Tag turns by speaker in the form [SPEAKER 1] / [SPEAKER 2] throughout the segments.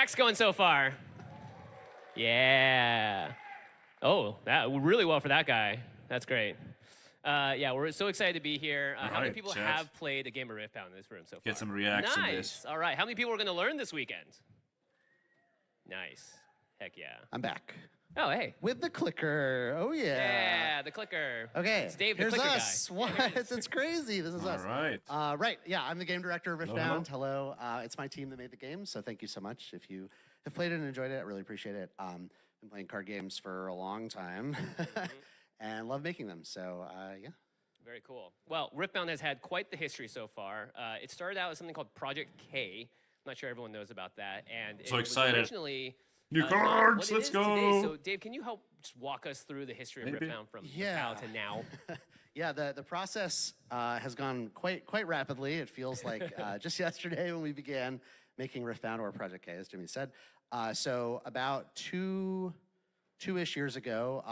[SPEAKER 1] PAX going so far? Yeah. Oh, that really well for that guy. That's great. Yeah, we're so excited to be here. How many people have played a game of Riftbound in this room so far?
[SPEAKER 2] Get some reacts
[SPEAKER 1] nice.
[SPEAKER 2] on this.
[SPEAKER 1] All right. How many people are going to learn this weekend? Nice. Heck yeah.
[SPEAKER 3] I'm back.
[SPEAKER 1] Oh, hey.
[SPEAKER 3] With the clicker. Oh, yeah.
[SPEAKER 1] Yeah, the clicker.
[SPEAKER 3] Okay.
[SPEAKER 1] It's Dave, the
[SPEAKER 3] Here's
[SPEAKER 1] clicker
[SPEAKER 3] us.
[SPEAKER 1] guy.
[SPEAKER 3] What? It's crazy. This is us.
[SPEAKER 2] All right.
[SPEAKER 3] Right. Yeah, I'm the game director of
[SPEAKER 2] Hello,
[SPEAKER 3] Riftbound. Hello. It's my team that made the game, so thank you so much. If you have played it and enjoyed it, I really appreciate it. Been playing card games for a long time and love making them. So, yeah.
[SPEAKER 1] Very cool. Well, Riftbound has had quite the history so far. It started out as something called Project K. I'm not sure everyone knows about that. And
[SPEAKER 2] So
[SPEAKER 1] it
[SPEAKER 2] excited.
[SPEAKER 1] Was originally
[SPEAKER 2] New cards,
[SPEAKER 1] what it
[SPEAKER 2] let's
[SPEAKER 1] is
[SPEAKER 2] go.
[SPEAKER 1] Today. So, Dave, can you help just walk us through the history of
[SPEAKER 2] Maybe.
[SPEAKER 1] Riftbound from now to now?
[SPEAKER 3] Yeah, the process has gone quite rapidly. It feels like just yesterday when we began making Riftbound, or Project K, as Jimmy said. So about two-ish years ago,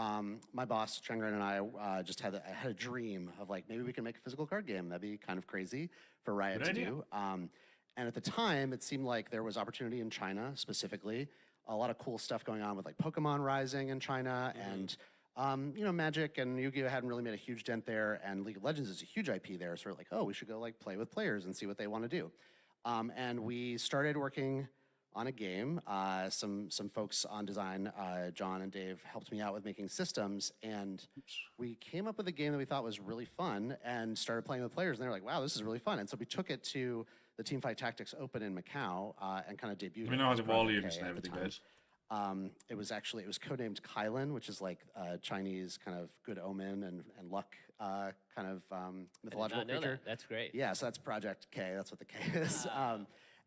[SPEAKER 3] my boss, Chengren, and I just had a dream of like, maybe we can make a physical card game. That'd be kind of crazy for Riot to do. And at the time, it seemed like there was opportunity in China specifically. A lot of cool stuff going on with like Pokemon Rising in China, and you know, Magic and Yu-Gi-Oh hadn't really made a huge dent there, and League of Legends is a huge IP there. So we're like, oh, we should go like play with players and see what they want to do. And we started working on a game. Some folks on design, John and Dave, helped me out with making systems, and we came up with a game that we thought was really fun and started playing with players, and they were like, wow, this is really fun. And so we took it to the Teamfight Tactics Open in Macau and kind of debuted.
[SPEAKER 2] We know how the volumes and everything is.
[SPEAKER 3] It was codenamed Kylan, which is like Chinese kind of good omen and luck kind of mythological creature.
[SPEAKER 1] That's great.
[SPEAKER 3] Yeah, so that's Project K. That's what the K is.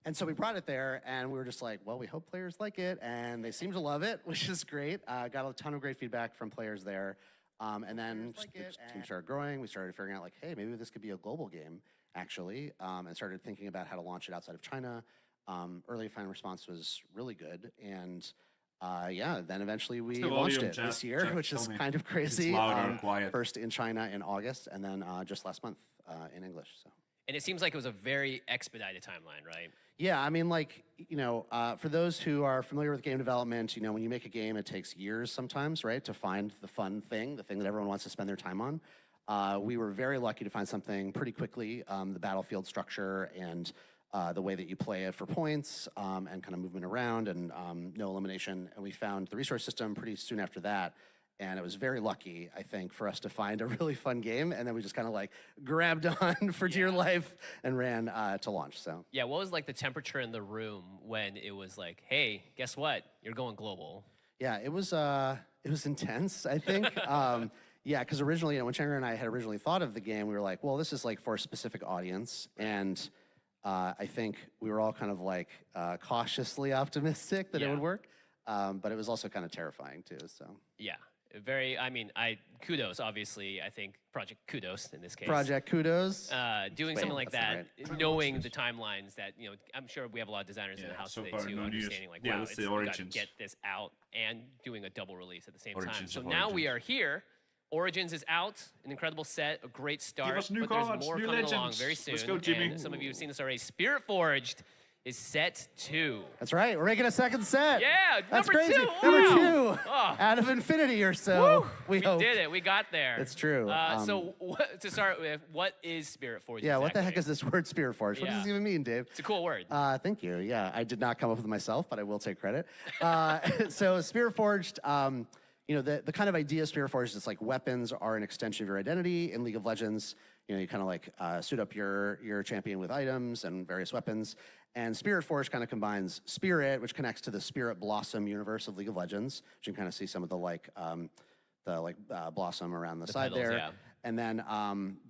[SPEAKER 3] And so we brought it there, and we were just like, well, we hope players like it, and they seem to love it, which is great. Got a ton of great feedback from players there. And then the team started growing. We started figuring out like, hey, maybe this could be a global game, actually, and started thinking about how to launch it outside of China. Early fan response was really good, and yeah, then eventually we launched it this year, which is kind of crazy.
[SPEAKER 2] It's louder and quiet.
[SPEAKER 3] First in China in August, and then just last month in English. So.
[SPEAKER 1] And it seems like it was a very expedited timeline, right?
[SPEAKER 3] Yeah, I mean, like, you know, for those who are familiar with game development, you know, when you make a game, it takes years sometimes, right, to find the fun thing, the thing that everyone wants to spend their time on. We were very lucky to find something pretty quickly, the battlefield structure and the way that you play it for points and kind of movement around and no elimination. And we found the resource system pretty soon after that. And it was very lucky, I think, for us to find a really fun game. And then we just kind of like grabbed on for dear life and ran to launch. So
[SPEAKER 1] yeah, what was like the temperature in the room when it was like, hey, guess what? You're going global.
[SPEAKER 3] Yeah, it was intense, I think. Yeah, because originally, you know, when Chandra and I had originally thought of the game, we were like, well, this is like for a specific audience. And I think we were all kind of like cautiously optimistic that it would work. But it was also kind of terrifying too, so.
[SPEAKER 1] Yeah. Very, I mean, kudos, obviously, I think Project Kudos in this case.
[SPEAKER 3] Project Kudos.
[SPEAKER 1] Doing something like that, knowing the timelines that, you know, I'm sure we have a lot of designers in the house today too, understanding like, wow, it's, we got to get this out and doing a double release at the same time. So now we are here. Origins is out, an incredible set, a great start.
[SPEAKER 2] Give us new
[SPEAKER 1] but
[SPEAKER 2] cards,
[SPEAKER 1] there's more
[SPEAKER 2] new
[SPEAKER 1] coming
[SPEAKER 2] legends.
[SPEAKER 1] along very soon.
[SPEAKER 2] Let's go, Jimmy.
[SPEAKER 1] And some of you have seen this already. Spirit Forged is set 2.
[SPEAKER 3] That's right. We're making a second set.
[SPEAKER 1] Yeah,
[SPEAKER 3] that's
[SPEAKER 1] number
[SPEAKER 3] crazy.
[SPEAKER 1] 2.
[SPEAKER 3] Number
[SPEAKER 1] Wow.
[SPEAKER 3] 2
[SPEAKER 1] Oh.
[SPEAKER 3] out of infinity or so.
[SPEAKER 1] Woo.
[SPEAKER 3] We hope.
[SPEAKER 1] did it. We got there.
[SPEAKER 3] It's true.
[SPEAKER 1] So to start with, what is Spirit Forged?
[SPEAKER 3] Yeah,
[SPEAKER 1] exactly?
[SPEAKER 3] what the heck is this word Spirit Forged? What does this even mean, Dave?
[SPEAKER 1] It's a cool word.
[SPEAKER 3] Thank you. Yeah, I did not come up with it myself, but I will take credit. So Spirit Forged, you know, the kind of idea of Spirit Forged is like weapons are an extension of your identity. In League of Legends, you know, you kind of like suit up your champion with items and various weapons. And Spirit Forged kind of combines Spirit, which connects to the Spirit Blossom universe of League of Legends, which you can kind of see some of the blossom around the side
[SPEAKER 1] petals,
[SPEAKER 3] there.
[SPEAKER 1] yeah.
[SPEAKER 3] And then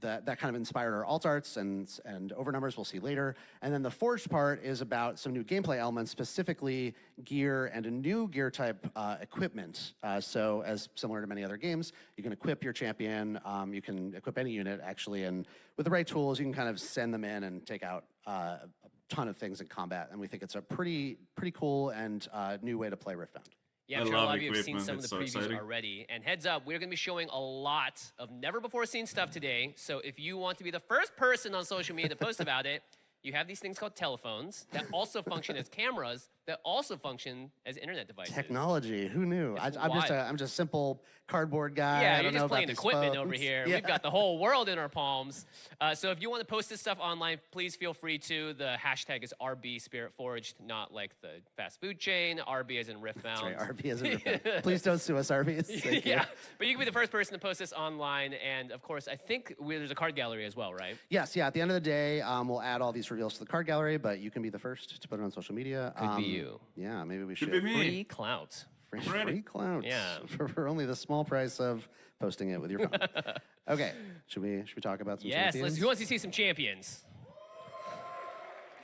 [SPEAKER 3] that kind of inspired our alt arts and overnumbers we'll see later. And then the forged part is about some new gameplay elements, specifically gear and a new gear type equipment. So as similar to many other games, you can equip your champion, you can equip any unit actually, and with the right tools, you can kind of send them in and take out a ton of things in combat. And we think it's a pretty cool and new way to play Riftbound.
[SPEAKER 1] Yeah, I'm sure a lot of you have seen some of the previews already. And heads up, we're going to be showing a lot of never-before-seen stuff today. So if you want to be the first person on social media to post about it, you have these things called telephones that also function as cameras, that also function as internet devices.
[SPEAKER 3] Technology, who knew? I'm just a simple cardboard guy.
[SPEAKER 1] Yeah,
[SPEAKER 3] I don't
[SPEAKER 1] you're
[SPEAKER 3] know
[SPEAKER 1] just
[SPEAKER 3] about
[SPEAKER 1] playing
[SPEAKER 3] these
[SPEAKER 1] equipment
[SPEAKER 3] phones.
[SPEAKER 1] over here.
[SPEAKER 3] Yeah.
[SPEAKER 1] We've got the whole world in our palms. So if you want to post this stuff online, please feel free to. The hashtag is RB Spirit Forged, not like the fast food chain. RB as in Riftbound.
[SPEAKER 3] That's right, RB as in Riftbound. Please don't sue us, Arby's. Thank you.
[SPEAKER 1] But you can be the first person to post this online. And of course, I think there's a card gallery as well, right?
[SPEAKER 3] Yes, yeah. At the end of the day, we'll add all these reveals to the card gallery, but you can be the first to put it on social media.
[SPEAKER 1] Could be you.
[SPEAKER 3] Yeah, maybe we should.
[SPEAKER 2] Could be me.
[SPEAKER 1] Free clout.
[SPEAKER 3] Free clout.
[SPEAKER 1] Yeah.
[SPEAKER 3] For only the small price of posting it with your phone. Okay. Should we talk about some champions?
[SPEAKER 1] Who wants to see some champions?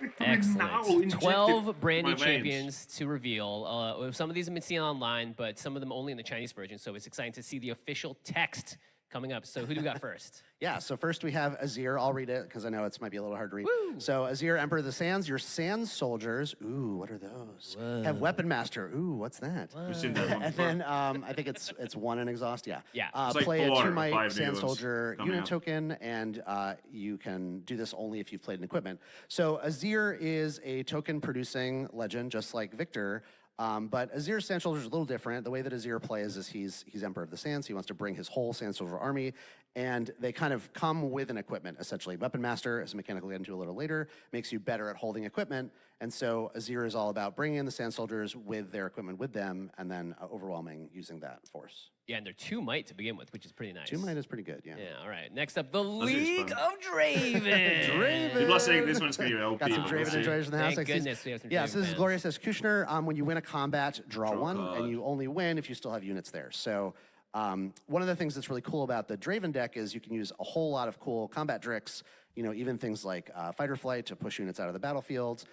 [SPEAKER 2] Now,
[SPEAKER 1] Excellent.
[SPEAKER 2] injected
[SPEAKER 1] 12 brand new
[SPEAKER 2] my veins.
[SPEAKER 1] champions to reveal. Some of these have been seen online, but some of them only in the Chinese version. So it's exciting to see the official text coming up. So who do we got first?
[SPEAKER 3] Yeah, so first we have Azir. I'll read it because I know it might be a little hard to read.
[SPEAKER 1] Woo!
[SPEAKER 3] So Azir, Emperor of the Sands, your Sand Soldiers, ooh, what are those?
[SPEAKER 1] Whoa.
[SPEAKER 3] Have Weapon Master, ooh, what's that?
[SPEAKER 2] We've seen that one
[SPEAKER 3] And
[SPEAKER 2] before.
[SPEAKER 3] then I think it's 1 in Exhaust, yeah.
[SPEAKER 1] Yeah.
[SPEAKER 2] It's like
[SPEAKER 3] play a
[SPEAKER 2] 4 or
[SPEAKER 3] 2-might
[SPEAKER 2] 5
[SPEAKER 3] Sand
[SPEAKER 2] videos
[SPEAKER 3] Soldier
[SPEAKER 2] coming
[SPEAKER 3] unit
[SPEAKER 2] out.
[SPEAKER 3] token, and you can do this only if you've played an equipment. So Azir is a token-producing legend, just like Victor. But Azir's Sand Soldier is a little different. The way that Azir plays is he's Emperor of the Sands. He wants to bring his whole Sand Soldier army, and they kind of come with an equipment, essentially. Weapon Master, as a mechanic we'll get into a little later, makes you better at holding equipment. And so Azir is all about bringing in the Sand Soldiers with their equipment with them, and then overwhelming using that force.
[SPEAKER 1] Yeah, and they're 2 might to begin with, which is pretty nice.
[SPEAKER 3] 2 might is pretty good, yeah.
[SPEAKER 1] Yeah, all right. Next up, the
[SPEAKER 2] Azir's
[SPEAKER 1] League
[SPEAKER 2] fun.
[SPEAKER 1] of Draven.
[SPEAKER 3] Draven!
[SPEAKER 2] People are saying this one's going to be OP.
[SPEAKER 3] Got some
[SPEAKER 2] but we'll
[SPEAKER 3] Draven
[SPEAKER 2] see.
[SPEAKER 3] enjoyers in the house.
[SPEAKER 1] Thank
[SPEAKER 3] I see.
[SPEAKER 1] goodness we have some
[SPEAKER 3] Yeah,
[SPEAKER 1] Draven
[SPEAKER 3] so this is
[SPEAKER 1] fans.
[SPEAKER 3] Glorious Executioner. When you win a combat, draw
[SPEAKER 2] Draw
[SPEAKER 3] 1,
[SPEAKER 2] card.
[SPEAKER 3] and you only win if you still have units there. So one of the things that's really cool about the Draven deck is you can use a whole lot of cool combat tricks, even things like Fight or Flight to push units out of the battlefield,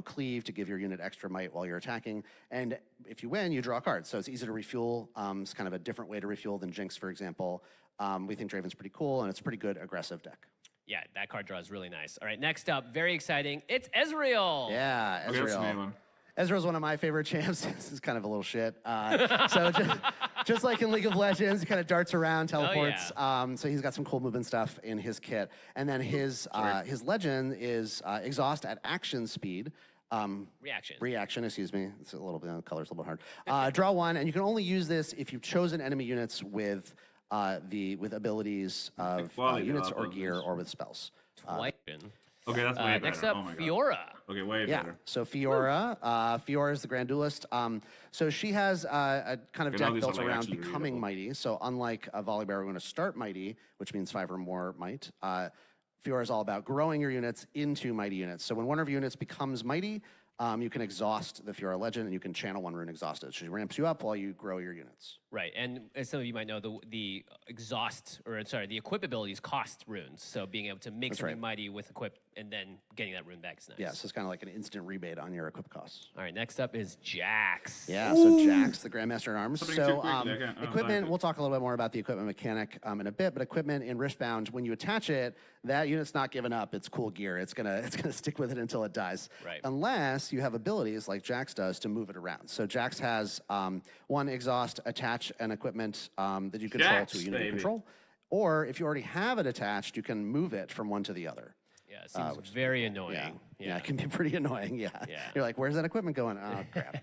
[SPEAKER 3] Cleave to give your unit extra might while you're attacking. And if you win, you draw a card. So it's easy to refuel. It's kind of a different way to refuel than Jinx, for example. We think Draven's pretty cool, and it's a pretty good aggressive deck.
[SPEAKER 1] Yeah, that card draw is really nice. All right, next up, very exciting. It's Ezreal.
[SPEAKER 3] Yeah,
[SPEAKER 2] Okay, that's the main
[SPEAKER 3] Ezreal.
[SPEAKER 2] one.
[SPEAKER 3] Ezreal's one of my favorite champs. This is kind of a little shit. So just like in League of Legends, he kind of darts around, teleports. So he's got some cool movement stuff in his kit. And then his legend is Exhaust at action speed. Reaction, excuse me. It's a little bit, the color's a little bit hard. Draw 1, and you can only use this if you've chosen enemy units with abilities of
[SPEAKER 2] Quality
[SPEAKER 3] units or
[SPEAKER 2] of
[SPEAKER 3] gear
[SPEAKER 2] those.
[SPEAKER 3] or with spells.
[SPEAKER 1] Twice.
[SPEAKER 2] Okay, that's way better.
[SPEAKER 1] Next up,
[SPEAKER 2] Oh my God.
[SPEAKER 1] Fiora.
[SPEAKER 2] Okay, way
[SPEAKER 3] Yeah,
[SPEAKER 2] better.
[SPEAKER 3] so Fiora. Fiora is the Grand Duelist. So she has a kind of
[SPEAKER 2] Okay, now
[SPEAKER 3] deck
[SPEAKER 2] these
[SPEAKER 3] built
[SPEAKER 2] are, like,
[SPEAKER 3] around
[SPEAKER 2] actually
[SPEAKER 3] becoming
[SPEAKER 2] readable.
[SPEAKER 3] mighty. So unlike a Volibear, we're going to start mighty, which means 5 or more might. Fiora is all about growing your units into mighty units. So when one of your units becomes mighty, you can exhaust the Fiora Legend, and you can channel 1 rune exhausted. She ramps you up while you grow your units.
[SPEAKER 1] Right, and as some of you might know, the equip abilities cost runes. So being able to make something mighty with equip and then getting that rune back is nice.
[SPEAKER 3] Yeah, so it's kind of like an instant rebate on your equip costs.
[SPEAKER 1] All right, next up is Jax.
[SPEAKER 3] Yeah, so Jax, the Grandmaster in Arms.
[SPEAKER 2] Something
[SPEAKER 3] So
[SPEAKER 2] too quickly, I can't- oh,
[SPEAKER 3] equipment,
[SPEAKER 2] thank
[SPEAKER 3] we'll talk a little bit more about the equipment mechanic in a bit, but equipment in Riftbound, when you attach it, that unit's not giving up its cool gear. It's gonna stick with it until it dies.
[SPEAKER 1] Right.
[SPEAKER 3] Unless you have abilities like Jax does to move it around. So Jax has 1 exhaust, attach an equipment that you control
[SPEAKER 2] Jax,
[SPEAKER 3] to a unit you
[SPEAKER 2] baby.
[SPEAKER 3] control. Or if you already have it attached, you can move it from one to the other.
[SPEAKER 1] Yeah, it seems very annoying.
[SPEAKER 3] Yeah, it can be pretty annoying, yeah.
[SPEAKER 1] Yeah.
[SPEAKER 3] You're like, where's that equipment going? Oh, crap.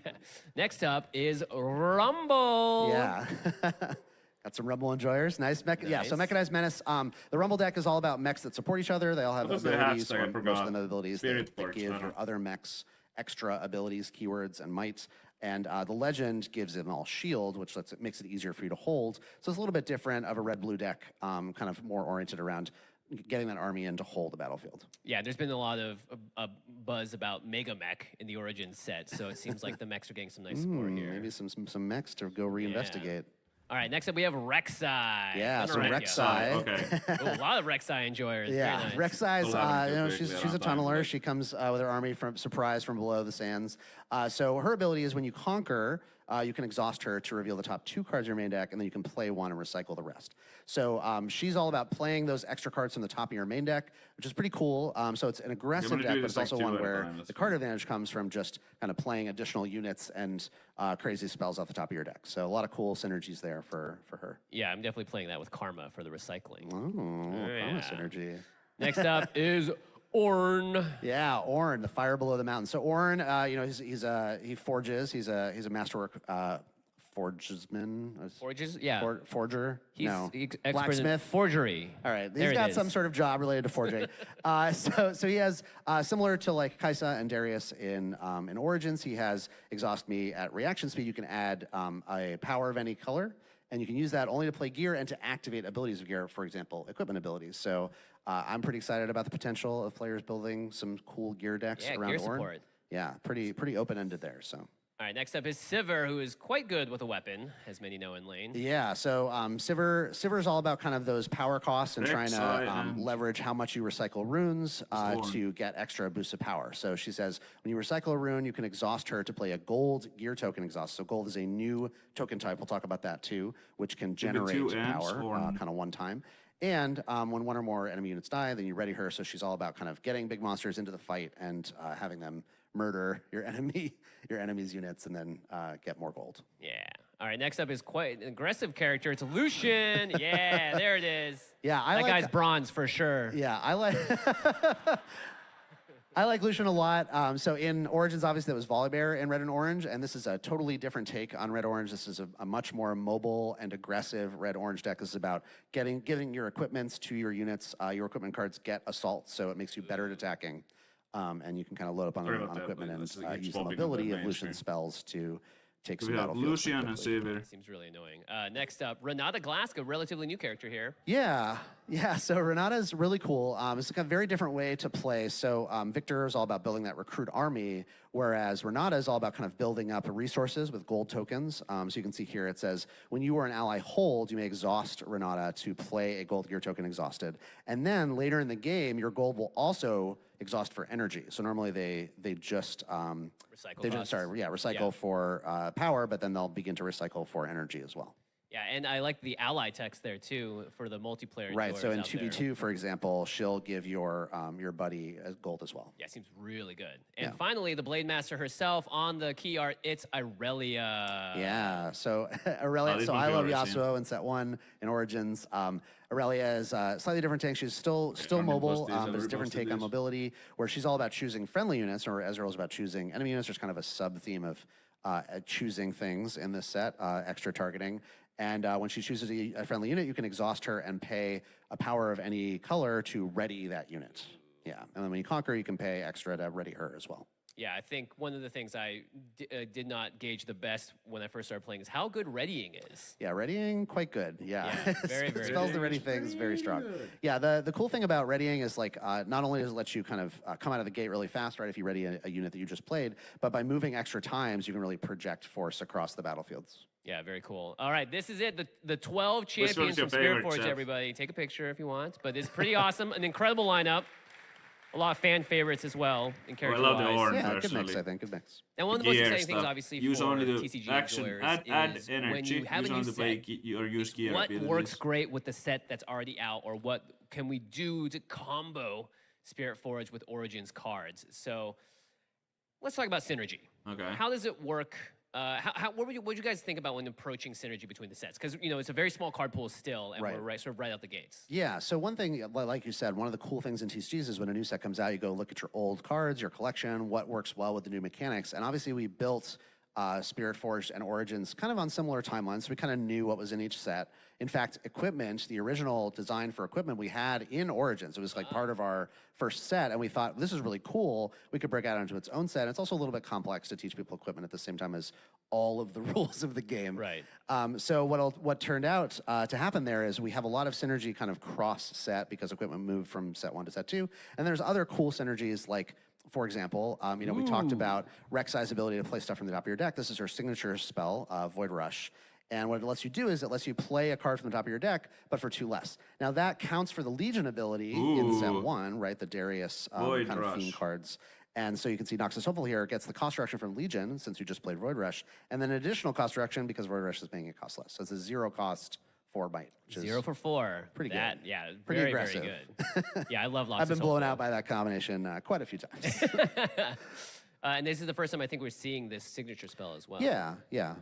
[SPEAKER 1] Next up is Rumble.
[SPEAKER 3] Yeah. Got some Rumble enjoyers. Nice mech. Yeah, so
[SPEAKER 1] Nice.
[SPEAKER 3] Mechanized Menace. The Rumble deck is all about mechs that support each other. They all have
[SPEAKER 2] What was the
[SPEAKER 3] abilities,
[SPEAKER 2] hashtag? I
[SPEAKER 3] or most of
[SPEAKER 2] forgot.
[SPEAKER 3] them have abilities
[SPEAKER 2] Spirit
[SPEAKER 3] that
[SPEAKER 2] Forge,
[SPEAKER 3] give
[SPEAKER 2] I don't
[SPEAKER 3] your
[SPEAKER 2] know.
[SPEAKER 3] other mechs extra abilities, keywords, and mights. And the Legend gives them all shield, which makes it easier for you to hold. So it's a little bit different of a red-blue deck, kind of more oriented around getting that army in to hold the battlefield.
[SPEAKER 1] Yeah, there's been a lot of buzz about Mega Mech in the Origins set, so it seems like the mechs are getting some nice support here.
[SPEAKER 3] Maybe some mechs to go reinvestigate.
[SPEAKER 1] All right, next up we have Rek'Sai.
[SPEAKER 3] Yeah, so
[SPEAKER 1] Honoraria.
[SPEAKER 3] Rek'Sai.
[SPEAKER 2] Okay.
[SPEAKER 1] Ooh, a lot of Rek'Sai enjoyers.
[SPEAKER 3] Yeah,
[SPEAKER 1] Very nice.
[SPEAKER 3] Rek'Sai's,
[SPEAKER 2] Eleven too big,
[SPEAKER 3] she's
[SPEAKER 2] yeah,
[SPEAKER 3] a
[SPEAKER 2] I'm fine
[SPEAKER 3] tunneler.
[SPEAKER 2] with
[SPEAKER 3] She comes with her army from surprise from below the sands. So her ability is when you conquer, you can exhaust her to reveal the top 2 cards of your main deck, and then you can play 1 and recycle the rest. So she's all about playing those extra cards from the top of your main deck, which is pretty cool. So it's an aggressive
[SPEAKER 2] gonna
[SPEAKER 3] deck,
[SPEAKER 2] do
[SPEAKER 3] but
[SPEAKER 2] this,
[SPEAKER 3] it's also
[SPEAKER 2] like, 2
[SPEAKER 3] one
[SPEAKER 2] at a
[SPEAKER 3] where
[SPEAKER 2] time, that's
[SPEAKER 3] the card advantage comes from just kind of playing additional units and crazy spells off the top of your deck. So a lot of cool synergies there for her.
[SPEAKER 1] Yeah, I'm definitely playing that with Karma for the recycling.
[SPEAKER 3] Oh,
[SPEAKER 1] Yeah.
[SPEAKER 3] Karma synergy.
[SPEAKER 1] Next up is Ornn.
[SPEAKER 3] Yeah, Ornn, the fire below the mountain. So Ornn, you know, he forges. He's a masterwork forgesman.
[SPEAKER 1] Forges, yeah.
[SPEAKER 3] Forger.
[SPEAKER 1] He's
[SPEAKER 3] no.
[SPEAKER 1] expert in
[SPEAKER 3] Blacksmith.
[SPEAKER 1] forgery.
[SPEAKER 3] All right,
[SPEAKER 1] There
[SPEAKER 3] he's
[SPEAKER 1] it
[SPEAKER 3] got
[SPEAKER 1] is.
[SPEAKER 3] some sort of job related to forging. So he has, similar to like Kaisa and Darius in Origins, he has exhaust me at reaction speed. You can add a power of any color, and you can use that only to play gear and to activate abilities of gear, for example, equipment abilities. So I'm pretty excited about the potential of players building some cool gear decks around
[SPEAKER 1] gear
[SPEAKER 3] Ornn.
[SPEAKER 1] support.
[SPEAKER 3] Yeah, pretty open-ended there, so.
[SPEAKER 1] All right, next up is Sivir, who is quite good with a weapon, as many know in lane.
[SPEAKER 3] Yeah, so Sivir is all about kind of those power costs and trying to leverage how much you recycle runes to get extra boosts of power. So she says when you recycle a rune, you can exhaust her to play a gold gear token exhaust. So gold is a new token type. We'll talk about that too, which can generate power kind of one time. And when one or more enemy units die, then you ready her. So she's all about kind of getting big monsters into the fight and having them murder your enemy's units, and then get more gold.
[SPEAKER 1] Yeah. All right. Next up is quite an aggressive character. It's Lucian. Yeah, there it is.
[SPEAKER 3] Yeah,
[SPEAKER 1] that guy's bronze for sure.
[SPEAKER 3] Yeah, I like. I like Lucian a lot. So in Origins, obviously, that was Volibear in Red and Orange, and this is a totally different take on Red Orange. This is a much more mobile and aggressive Red Orange deck. This is about giving your equipments to your units. Your equipment cards get assault, so it makes you better at attacking. And you can kind of load up on equipment and use the mobility of Lucian's spells to take some battlefields.
[SPEAKER 2] Lucian and Sivir.
[SPEAKER 1] Seems really annoying. Next up, Renata Glaska, relatively new character here.
[SPEAKER 3] Yeah. So Renata is really cool. It's a very different way to play. So Victor is all about building that recruit army, whereas Renata is all about kind of building up resources with gold tokens. So you can see here it says, when you or an ally hold, you may exhaust Renata to play a gold gear token exhausted. And then later in the game, your gold will also exhaust for energy. So normally they just recycle for power, but then they'll begin to recycle for energy as well.
[SPEAKER 1] Yeah, and I like the ally text there too for the multiplayer.
[SPEAKER 3] Right. So in 2v2, for example, she'll give your buddy gold as well.
[SPEAKER 1] Yeah, seems really good. And finally, the Blade Master herself on the key art. It's Irelia.
[SPEAKER 3] Yeah. So Irelia. So I love Yasuo in set 1 in Origins. Irelia is a slightly different tank. She's still mobile, but it's a different take on mobility, where she's all about choosing friendly units, or Ezreal's about choosing enemy units. There's kind of a sub-theme of choosing things in this set, extra targeting. And when she chooses a friendly unit, you can exhaust her and pay a power of any color to ready that unit. Yeah, and then when you conquer, you can pay extra to ready her as well.
[SPEAKER 1] Yeah, I think one of the things I did not gauge the best when I first started playing is how good readying is.
[SPEAKER 3] Yeah, readying, quite good. Yeah,
[SPEAKER 1] very, very
[SPEAKER 3] spells to ready things, very strong. Yeah, the cool thing about readying is like not only does it let you kind of come out of the gate really fast, right, if you ready a unit that you just played, but by moving extra times, you can really project force across the battlefields.
[SPEAKER 1] Yeah, very cool. All right, this is it. The 12 champions from Spirit Forge, everybody. Take a picture if you want. But it's pretty awesome. An incredible lineup. A lot of fan favorites as well in character-wise.
[SPEAKER 2] I love the orange,
[SPEAKER 3] yeah, good mix, I think. Good mix.
[SPEAKER 1] And one of the most exciting things, obviously,
[SPEAKER 2] use
[SPEAKER 1] for
[SPEAKER 2] only the
[SPEAKER 1] TCG
[SPEAKER 2] action,
[SPEAKER 1] enjoyers
[SPEAKER 2] add
[SPEAKER 1] is
[SPEAKER 2] energy,
[SPEAKER 1] when you have a new set, what works great with the set that's already out, or what can we do to combo Spirit Forge with Origins cards? So let's talk about synergy.
[SPEAKER 2] Okay.
[SPEAKER 1] How does it work? What would you guys think about when approaching synergy between the sets? Because it's a very small card pool still, and we're sort of right out the gates.
[SPEAKER 3] Yeah. So one thing, like you said, one of the cool things in TCGs is when a new set comes out, you go look at your old cards, your collection, what works well with the new mechanics, and obviously we built Spirit Forged and Origins kind of on similar timelines, so we kind of knew what was in each set. In fact, equipment, the original design for equipment we had in Origins. It was like part of our first set, and we thought, this is really cool. We could break out into its own set. It's also a little bit complex to teach people equipment at the same time as all of the rules of the game.
[SPEAKER 1] Right.
[SPEAKER 3] So what turned out to happen there is we have a lot of synergy kind of cross-set because equipment moved from set 1 to set 2. And there's other cool synergies like, for example, we talked about Rek'Sai's ability to play stuff from the top of your deck. This is her signature spell, Void Rush. And what it lets you do is it lets you play a card from the top of your deck, but for 2 less. Now that counts for the Legion ability in set 1, right? The Darius kind of theme cards. And so you can see Noxus Hopeful here gets the cost reduction from Legion, since you just played Void Rush, and then an additional cost reduction because Void Rush is making it cost less. So it's a 0 cost 4 bite.
[SPEAKER 1] 0 for 4.
[SPEAKER 3] Pretty good.
[SPEAKER 1] Yeah,
[SPEAKER 3] pretty
[SPEAKER 1] very,
[SPEAKER 3] aggressive.
[SPEAKER 1] Very good. Yeah, I love Noxus
[SPEAKER 3] I've been blown out by that combination quite a few times.
[SPEAKER 1] And this is the first time I think we're seeing this signature spell as well.
[SPEAKER 3] Yeah.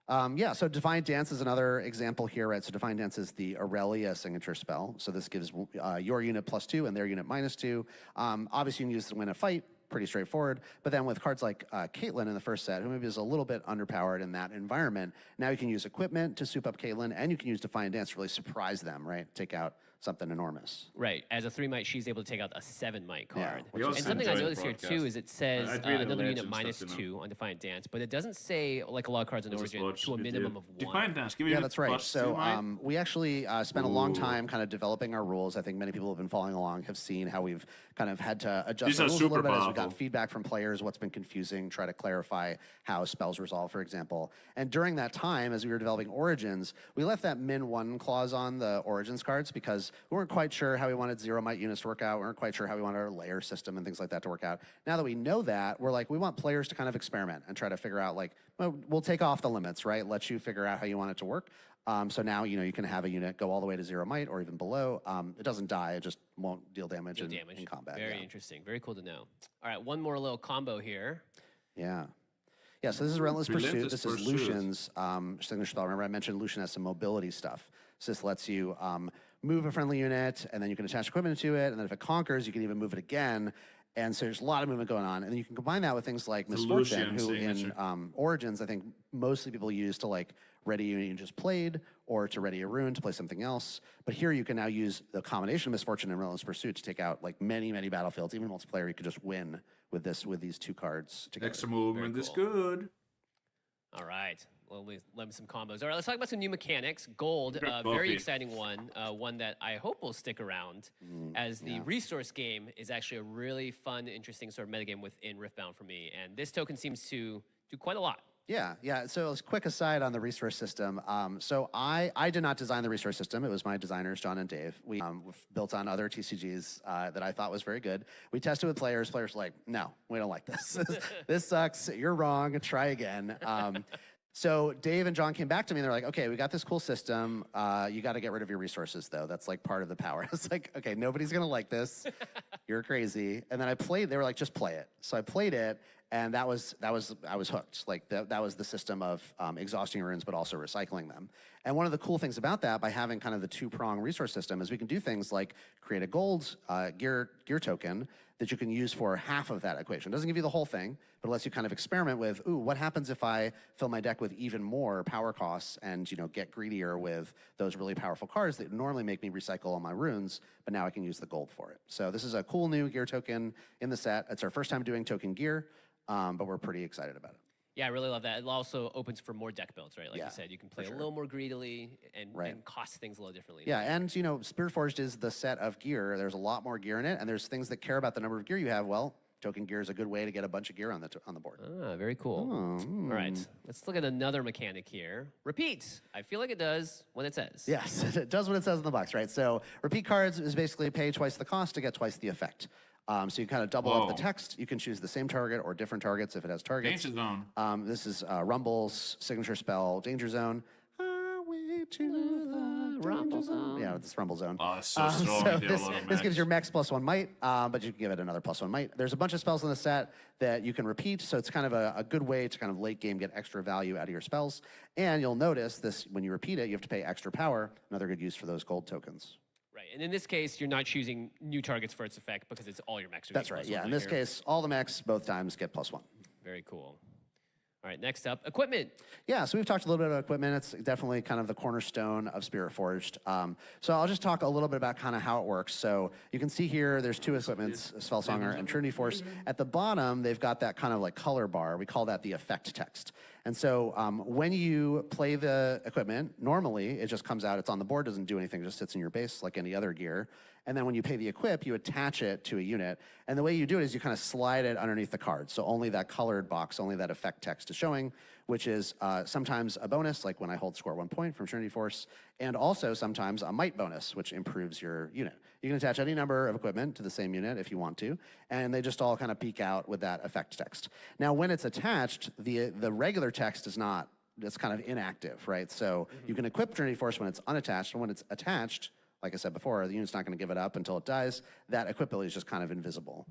[SPEAKER 3] Yeah, so Defiant Dance is another example here, right? So Defiant Dance is the Aurelia signature spell. So this gives your unit +2 and their unit -2. Obviously, you can use this to win a fight. Pretty straightforward. But then with cards like Caitlyn in the first set, who maybe is a little bit underpowered in that environment, now you can use equipment to soup up Caitlyn, and you can use Defiant Dance to really surprise them, right? Take out something enormous.
[SPEAKER 1] Right. As a 3-might, she's able to take out a 7-might card.
[SPEAKER 3] Yeah,
[SPEAKER 1] and something I noticed here too is it says another unit
[SPEAKER 2] stuff,
[SPEAKER 1] -2 on Defiant Dance, but it doesn't say, like a lot of cards in Origin, to a minimum of 1.
[SPEAKER 2] Defiant Dance, give me
[SPEAKER 3] that's right. So we actually spent a long time kind of developing our rules. I think many people who have been following along have seen how we've kind of had to adjust the rules a little bit as we got feedback from players, what's been confusing, try to clarify how spells resolve, for example. And during that time, as we were developing Origins, we left that -1 clause on the Origins cards because we weren't quite sure how we wanted 0-might units to work out. We weren't quite sure how we wanted our layer system and things like that to work out. Now that we know that, we're like, we want players to kind of experiment and try to figure out, like, well, we'll take off the limits, right? Let you figure out how you want it to work. So now, you can have a unit go all the way to 0-might or even below. It doesn't die, it just won't deal damage in combat.
[SPEAKER 1] Very interesting. Very cool to know. All right, one more little combo here.
[SPEAKER 3] Yeah. Yeah, so this is Relentless Pursuit. This is Lucian's signature spell. Remember I mentioned Lucian has some mobility stuff. So this lets you move a friendly unit, and then you can attach equipment to it, and then if it conquers, you can even move it again. And so there's a lot of movement going on. And then you can combine that with things like Misfortune, who in Origins, I think mostly people use to like ready a unit you just played, or to ready a rune to play something else. But here you can now use the combination of Misfortune and Relentless Pursuit to take out like many, many battlefields. Even multiplayer, you could just win with these 2 cards together.
[SPEAKER 2] Extra movement is good.
[SPEAKER 1] All right. Well, we love some combos. All right, let's talk about some new mechanics. Gold, very exciting one. One that I hope will stick around, as the resource game is actually a really fun, interesting sort of metagame within Riftbound for me. And this token seems to do quite a lot.
[SPEAKER 3] Yeah. So as a quick aside on the resource system, so I did not design the resource system. It was my designers, John and Dave. We built on other TCGs that I thought was very good. We tested with players. Players were like, no, we don't like this. This sucks. You're wrong. Try again. So Dave and John came back to me and they're like, okay, we got this cool system. You got to get rid of your resources though. That's like part of the power. It's like, okay, nobody's going to like this. You're crazy. And then I played, they were like, just play it. So I played it, and I was hooked. Like that was the system of exhausting your runes, but also recycling them. And one of the cool things about that, by having kind of the 2-prong resource system, is we can do things like create a gold gear token that you can use for half of that equation. It doesn't give you the whole thing, but it lets you kind of experiment with, ooh, what happens if I fill my deck with even more power costs and get greedier with those really powerful cards that normally make me recycle all my runes, but now I can use the gold for it. So this is a cool new gear token in the set. It's our first time doing token gear, but we're pretty excited about it.
[SPEAKER 1] Yeah, I really love that. It also opens for more deck builds, right? Like you said, you can play a little more greedily and cost things a little differently.
[SPEAKER 3] Yeah, and Spirit Forged is the set of gear. There's a lot more gear in it, and there's things that care about the number of gear you have. Well, token gear is a good way to get a bunch of gear on the board.
[SPEAKER 1] Ah, very cool. All right, let's look at another mechanic here. Repeat. I feel like it does what it says.
[SPEAKER 3] Yes, it does what it says in the box, right? So repeat cards is basically pay twice the cost to get twice the effect. So you kind of double up the text. You can choose the same target or different targets if it has targets.
[SPEAKER 2] Danger Zone.
[SPEAKER 3] This is Rumble's signature spell, Danger Zone. Highway to the Rumble Zone. Yeah, it's Rumble Zone.
[SPEAKER 2] Oh, it's so strong.
[SPEAKER 3] This gives your max +1 might, but you can give it another +1 might. There's a bunch of spells in the set that you can repeat, so it's kind of a good way to kind of late game get extra value out of your spells. And you'll notice this, when you repeat it, you have to pay extra power, another good use for those gold tokens.
[SPEAKER 1] Right, and in this case, you're not choosing new targets for its effect because it's all your mechs.
[SPEAKER 3] That's right, yeah. In this case, all the mechs, both times, get +1.
[SPEAKER 1] Very cool. All right, next up, equipment.
[SPEAKER 3] Yeah, so we've talked a little bit about equipment. It's definitely kind of the cornerstone of Spirit Forged. So I'll just talk a little bit about kind of how it works. So you can see here, there's 2 equipments, Spellsonger and Trinity Force. At the bottom, they've got that kind of like color bar. We call that the effect text. And so when you play the equipment, normally it just comes out, it's on the board, doesn't do anything, it just sits in your base like any other gear. And then when you pay the equip, you attach it to a unit. And the way you do it is you kind of slide it underneath the card. So only that colored box, only that effect text is showing, which is sometimes a bonus, like when I hold score 1 point from Trinity Force, and also sometimes a might bonus, which improves your unit. You can attach any number of equipment to the same unit if you want to, and they just all kind of peek out with that effect text. Now, when it's attached, the regular text is not, it's kind of inactive, right? So you can equip Trinity Force when it's unattached, and when it's attached, like I said before, the unit's not going to give it up until it dies. That equipability is just kind of invisible.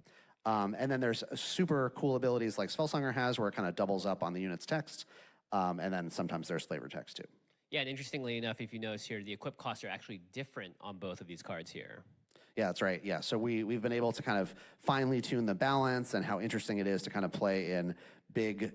[SPEAKER 3] And then there's super cool abilities like Spellsonger has, where it kind of doubles up on the unit's text. And then sometimes there's flavor text too.
[SPEAKER 1] Yeah, and interestingly enough, if you notice here, the equip costs are actually different on both of these cards here.
[SPEAKER 3] Yeah, that's right. Yeah, so we've been able to kind of finely tune the balance and how interesting it is to kind of play in big,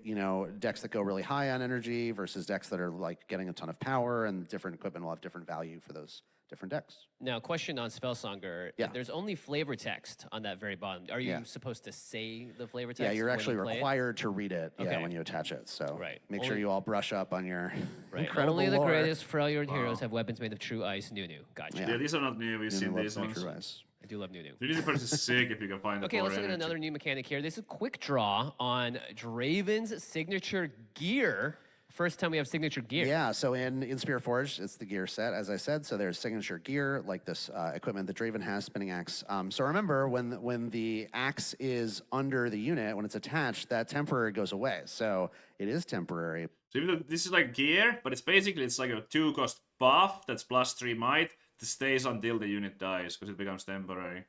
[SPEAKER 3] decks that go really high on energy versus decks that are like getting a ton of power, and different equipment will have different value for those different decks.
[SPEAKER 1] Now, question on Spellsonger.
[SPEAKER 3] Yeah.
[SPEAKER 1] There's only flavor text on that very bottom. Are you supposed to say the flavor text?
[SPEAKER 3] Yeah, you're actually
[SPEAKER 1] required
[SPEAKER 3] to read it when you attach it. So make sure you all brush up on your incredible
[SPEAKER 1] Only the
[SPEAKER 3] lore.
[SPEAKER 1] greatest Freljord heroes have weapons made of true ice. Nunu. Gotcha.
[SPEAKER 2] Yeah, these are not new. We've seen these ones.
[SPEAKER 1] I do love Nunu.
[SPEAKER 2] Nunu is sick if you can find it.
[SPEAKER 1] Okay, let's look at another new mechanic here. This is a quick draw on Draven's signature gear. First time we have signature gear.
[SPEAKER 3] Yeah, so in Spear Forge, it's the gear set, as I said. So there's signature gear, like this equipment that Draven has, spinning axe. So remember, when the axe is under the unit, when it's attached, that temporary goes away. So it is temporary.
[SPEAKER 2] So even though this is like gear, but it's like a 2-cost buff that's +3 might that stays until the unit dies, because it becomes temporary.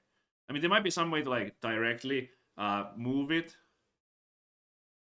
[SPEAKER 2] I mean, there might be some way to like directly move it,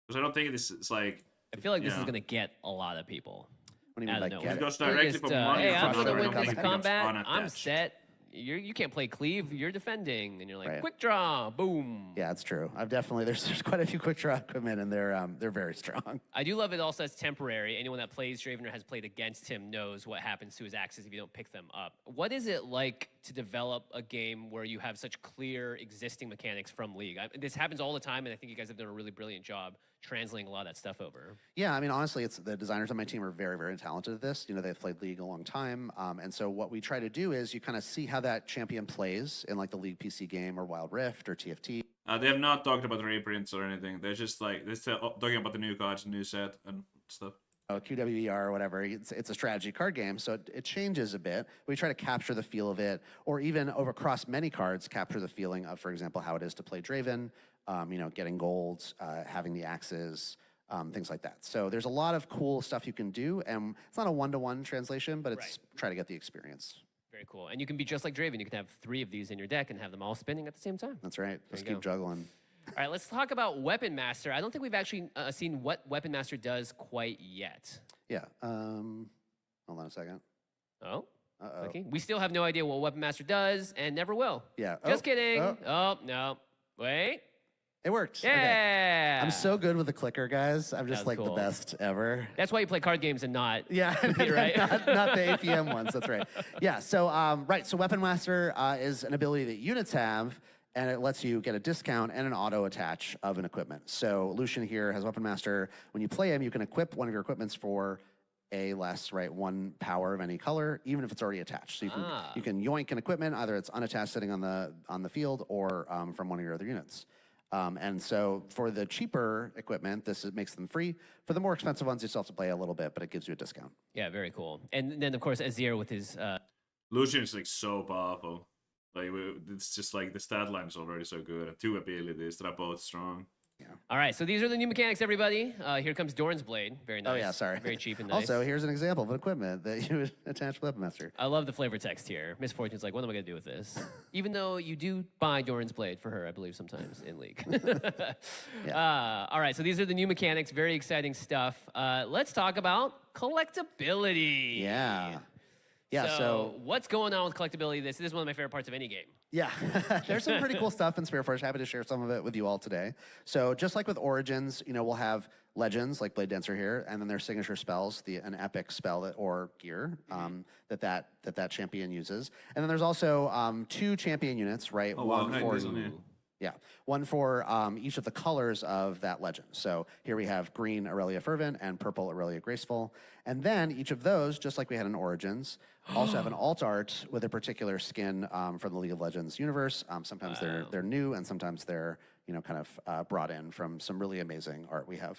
[SPEAKER 2] because I don't think this is like.
[SPEAKER 1] I feel like this is going to get a lot of people.
[SPEAKER 3] What do you mean by get
[SPEAKER 2] it? It goes directly from one
[SPEAKER 1] hey, I'm going to win this
[SPEAKER 2] it
[SPEAKER 1] combat. I'm set. You can't play cleave. You're defending, and you're like quick draw, boom.
[SPEAKER 3] Yeah, it's true. I've definitely there's quite a few quick draw equipment, and they're very strong.
[SPEAKER 1] I do love it. Also, as temporary. Anyone that plays Draven or has played against him knows what happens to his axes if you don't pick them up. What is it like to develop a game where you have such clear existing mechanics from League? This happens all the time, and I think you guys have done a really brilliant job translating a lot of that stuff over.
[SPEAKER 3] Yeah, I mean, honestly, it's the designers on my team are very, very talented at this. They've played League a long time. And so what we try to do is you kind of see how that champion plays in like the League PC game or Wild Rift or TFT.
[SPEAKER 2] They have not talked about reprints or anything. They're just like, they're talking about the new cards, new set and stuff.
[SPEAKER 3] QWER or whatever, it's a strategy card game, so it changes a bit. We try to capture the feel of it, or even across many cards, capture the feeling of, for example, how it is to play Draven, getting golds, having the axes, things like that. So there's a lot of cool stuff you can do, and it's not a one-to-one translation, but it's try to get the experience.
[SPEAKER 1] Very cool. And you can be just like Draven. You can have 3 of these in your deck and have them all spinning at the same time.
[SPEAKER 3] That's right. Just keep juggling.
[SPEAKER 1] All right, let's talk about Weapon Master. I don't think we've actually seen what Weapon Master does quite yet.
[SPEAKER 3] Yeah. Hold on a second.
[SPEAKER 1] Oh. Uh-oh. Okay. We still have no idea what Weapon Master does and never will.
[SPEAKER 3] Yeah.
[SPEAKER 1] Just kidding. Oh, no. Wait.
[SPEAKER 3] It worked.
[SPEAKER 1] Yeah.
[SPEAKER 3] Okay. I'm so good with the clicker, guys. I'm just like the best ever.
[SPEAKER 1] That's why you play card games and not
[SPEAKER 3] right? not the APM ones. That's right. Yeah. So So Weapon Master is an ability that units have, and it lets you get a discount and an auto attach of an equipment. So Lucian here has Weapon Master. When you play him, you can equip one of your equipments for one power of any color, even if it's already attached. So you can yoink an equipment, either it's unattached sitting on the field or from one of your other units. And so for the cheaper equipment, makes them free. For the more expensive ones, you still have to play a little bit, but it gives you a discount.
[SPEAKER 1] Yeah, very cool. And then, of course, Azir with his...
[SPEAKER 2] Lucian is like so powerful. Like it's just like the stat line is already so good. And 2 abilities that are both strong.
[SPEAKER 3] Yeah.
[SPEAKER 1] All right, so these are the new mechanics, everybody. Here comes Doran's Blade. Very nice.
[SPEAKER 3] Oh, yeah, sorry.
[SPEAKER 1] Very cheap and nice.
[SPEAKER 3] Also, here's an example of equipment that you would attach to Weapon Master.
[SPEAKER 1] I love the flavor text here. Miss Fortune's like, what am I going to do with this? Even though you do buy Doran's Blade for her, I believe, sometimes in League. All right, so these are the new mechanics. Very exciting stuff. Let's talk about collectibility.
[SPEAKER 3] Yeah. Yeah,
[SPEAKER 1] so what's going on with collectibility? This is one of my favorite parts of any game.
[SPEAKER 3] Yeah, there's some pretty cool stuff in Spear Forge. Happy to share some of it with you all today. So just like with Origins, we'll have legends like Blade Dancer here, and then their signature spells, an epic spell or gear that champion uses. And then there's also 2 champion units, right? One for each of the colors of that legend. So here we have green Aurelia Fervent and purple Aurelia Graceful. And then each of those, just like we had in Origins, also have an alt art with a particular skin from the League of Legends universe. Sometimes they're new, and sometimes they're kind of brought in from some really amazing art we have.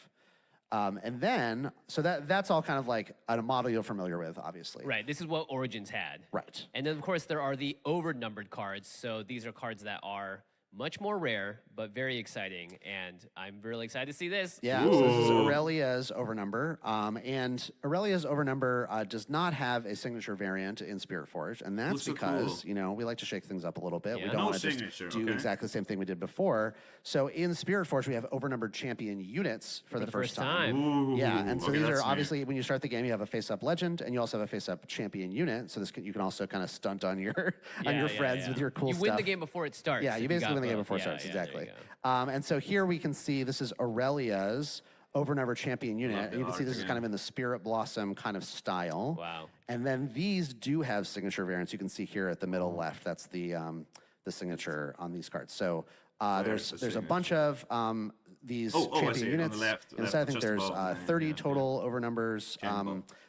[SPEAKER 3] And then, so that's all kind of like a model you're familiar with, obviously.
[SPEAKER 1] Right, this is what Origins had.
[SPEAKER 3] Right.
[SPEAKER 1] And then, of course, there are the over-numbered cards. So these are cards that are much more rare, but very exciting, and I'm really excited to see this.
[SPEAKER 3] Yeah, so this is Aurelia's Overnumber, and Aurelia's Overnumber does not have a signature variant in Spiritforge, and that's because, you know, we like to shake things up a little bit. We don't want to just do exactly the same thing we did before. So in Spiritforge, we have overnumbered champion units for the first time.
[SPEAKER 2] Ooh,
[SPEAKER 3] yeah, and so these are obviously, when you start the game, you have a face-up legend, and you also have a face-up champion unit, so this you can also kind of stunt on your friends with your cool stuff.
[SPEAKER 1] You win the game before it starts.
[SPEAKER 3] Yeah, you basically win the game before it starts, exactly. And so here we can see this is Aurelia's Overnumber champion unit. And you can see this is kind of in the Spirit Blossom kind of style.
[SPEAKER 1] Wow.
[SPEAKER 3] And then these do have signature variants. You can see here at the middle left, that's the signature on these cards. So there's a bunch of these champion units.
[SPEAKER 2] On the left,
[SPEAKER 3] Instead, I think there's 30 total overnumbers,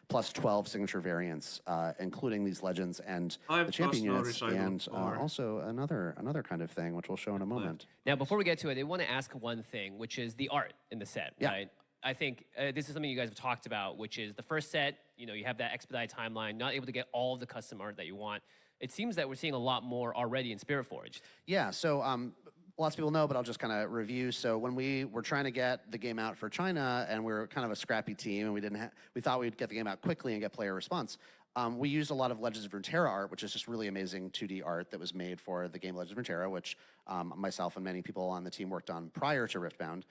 [SPEAKER 3] plus 12 signature variants, including these legends and the champion units, and also another kind of thing, which we'll show in a moment.
[SPEAKER 1] Now, before we get to it, I want to ask one thing, which is the art in the set, right? I think this is something you guys have talked about, which is the first set, you know, you have that expedited timeline, not able to get all of the custom art that you want. It seems that we're seeing a lot more already in Spiritforge.
[SPEAKER 3] Yeah, so lots of people know, but I'll just kind of review. So when we were trying to get the game out for China, and we were kind of a scrappy team, and we thought we'd get the game out quickly and get player response. We used a lot of Legends of Runeterra art, which is just really amazing 2D art that was made for the game Legends of Runeterra, which myself and many people on the team worked on prior to Riftbound.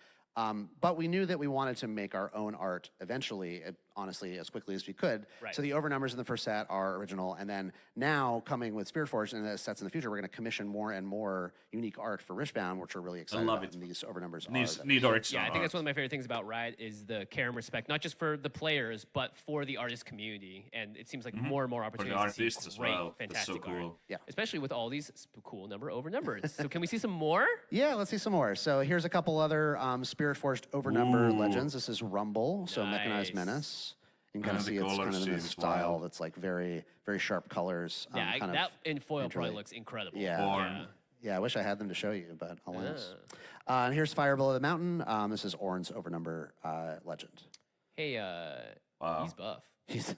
[SPEAKER 3] But we knew that we wanted to make our own art eventually, honestly, as quickly as we could.
[SPEAKER 1] Right.
[SPEAKER 3] So the overnumbers in the first set are original, and then now coming with Spiritforge and the sets in the future, we're going to commission more and more unique art for Riftbound, which we're really excited about. And these overnumbers
[SPEAKER 2] need art.
[SPEAKER 1] Yeah, I think that's one of my favorite things about Riot is the care and respect, not just for the players, but for the artist community. And it seems like more and more opportunities to see great, fantastic art.
[SPEAKER 3] Yeah.
[SPEAKER 1] Especially with all these cool overnumbers. So can we see some more?
[SPEAKER 3] Yeah, let's see some more. So here's a couple other Spiritforged overnumber legends. This is Rumble, so Mechanized Menace. You can kind of see it's kind of in this style that's like very, very sharp colors.
[SPEAKER 1] Yeah, that in foil probably looks incredible.
[SPEAKER 3] Yeah. Yeah, I wish I had them to show you, but alas. And here's Fire Below the Mountain. This is Ornn's overnumber legend.
[SPEAKER 1] Hey, he's buff.
[SPEAKER 3] He's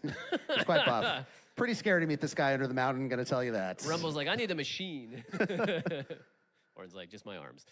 [SPEAKER 3] quite buff. Pretty scary to meet this guy under the mountain, gonna tell you that.
[SPEAKER 1] Rumble's like, I need a machine. Ornn's like, just my arms.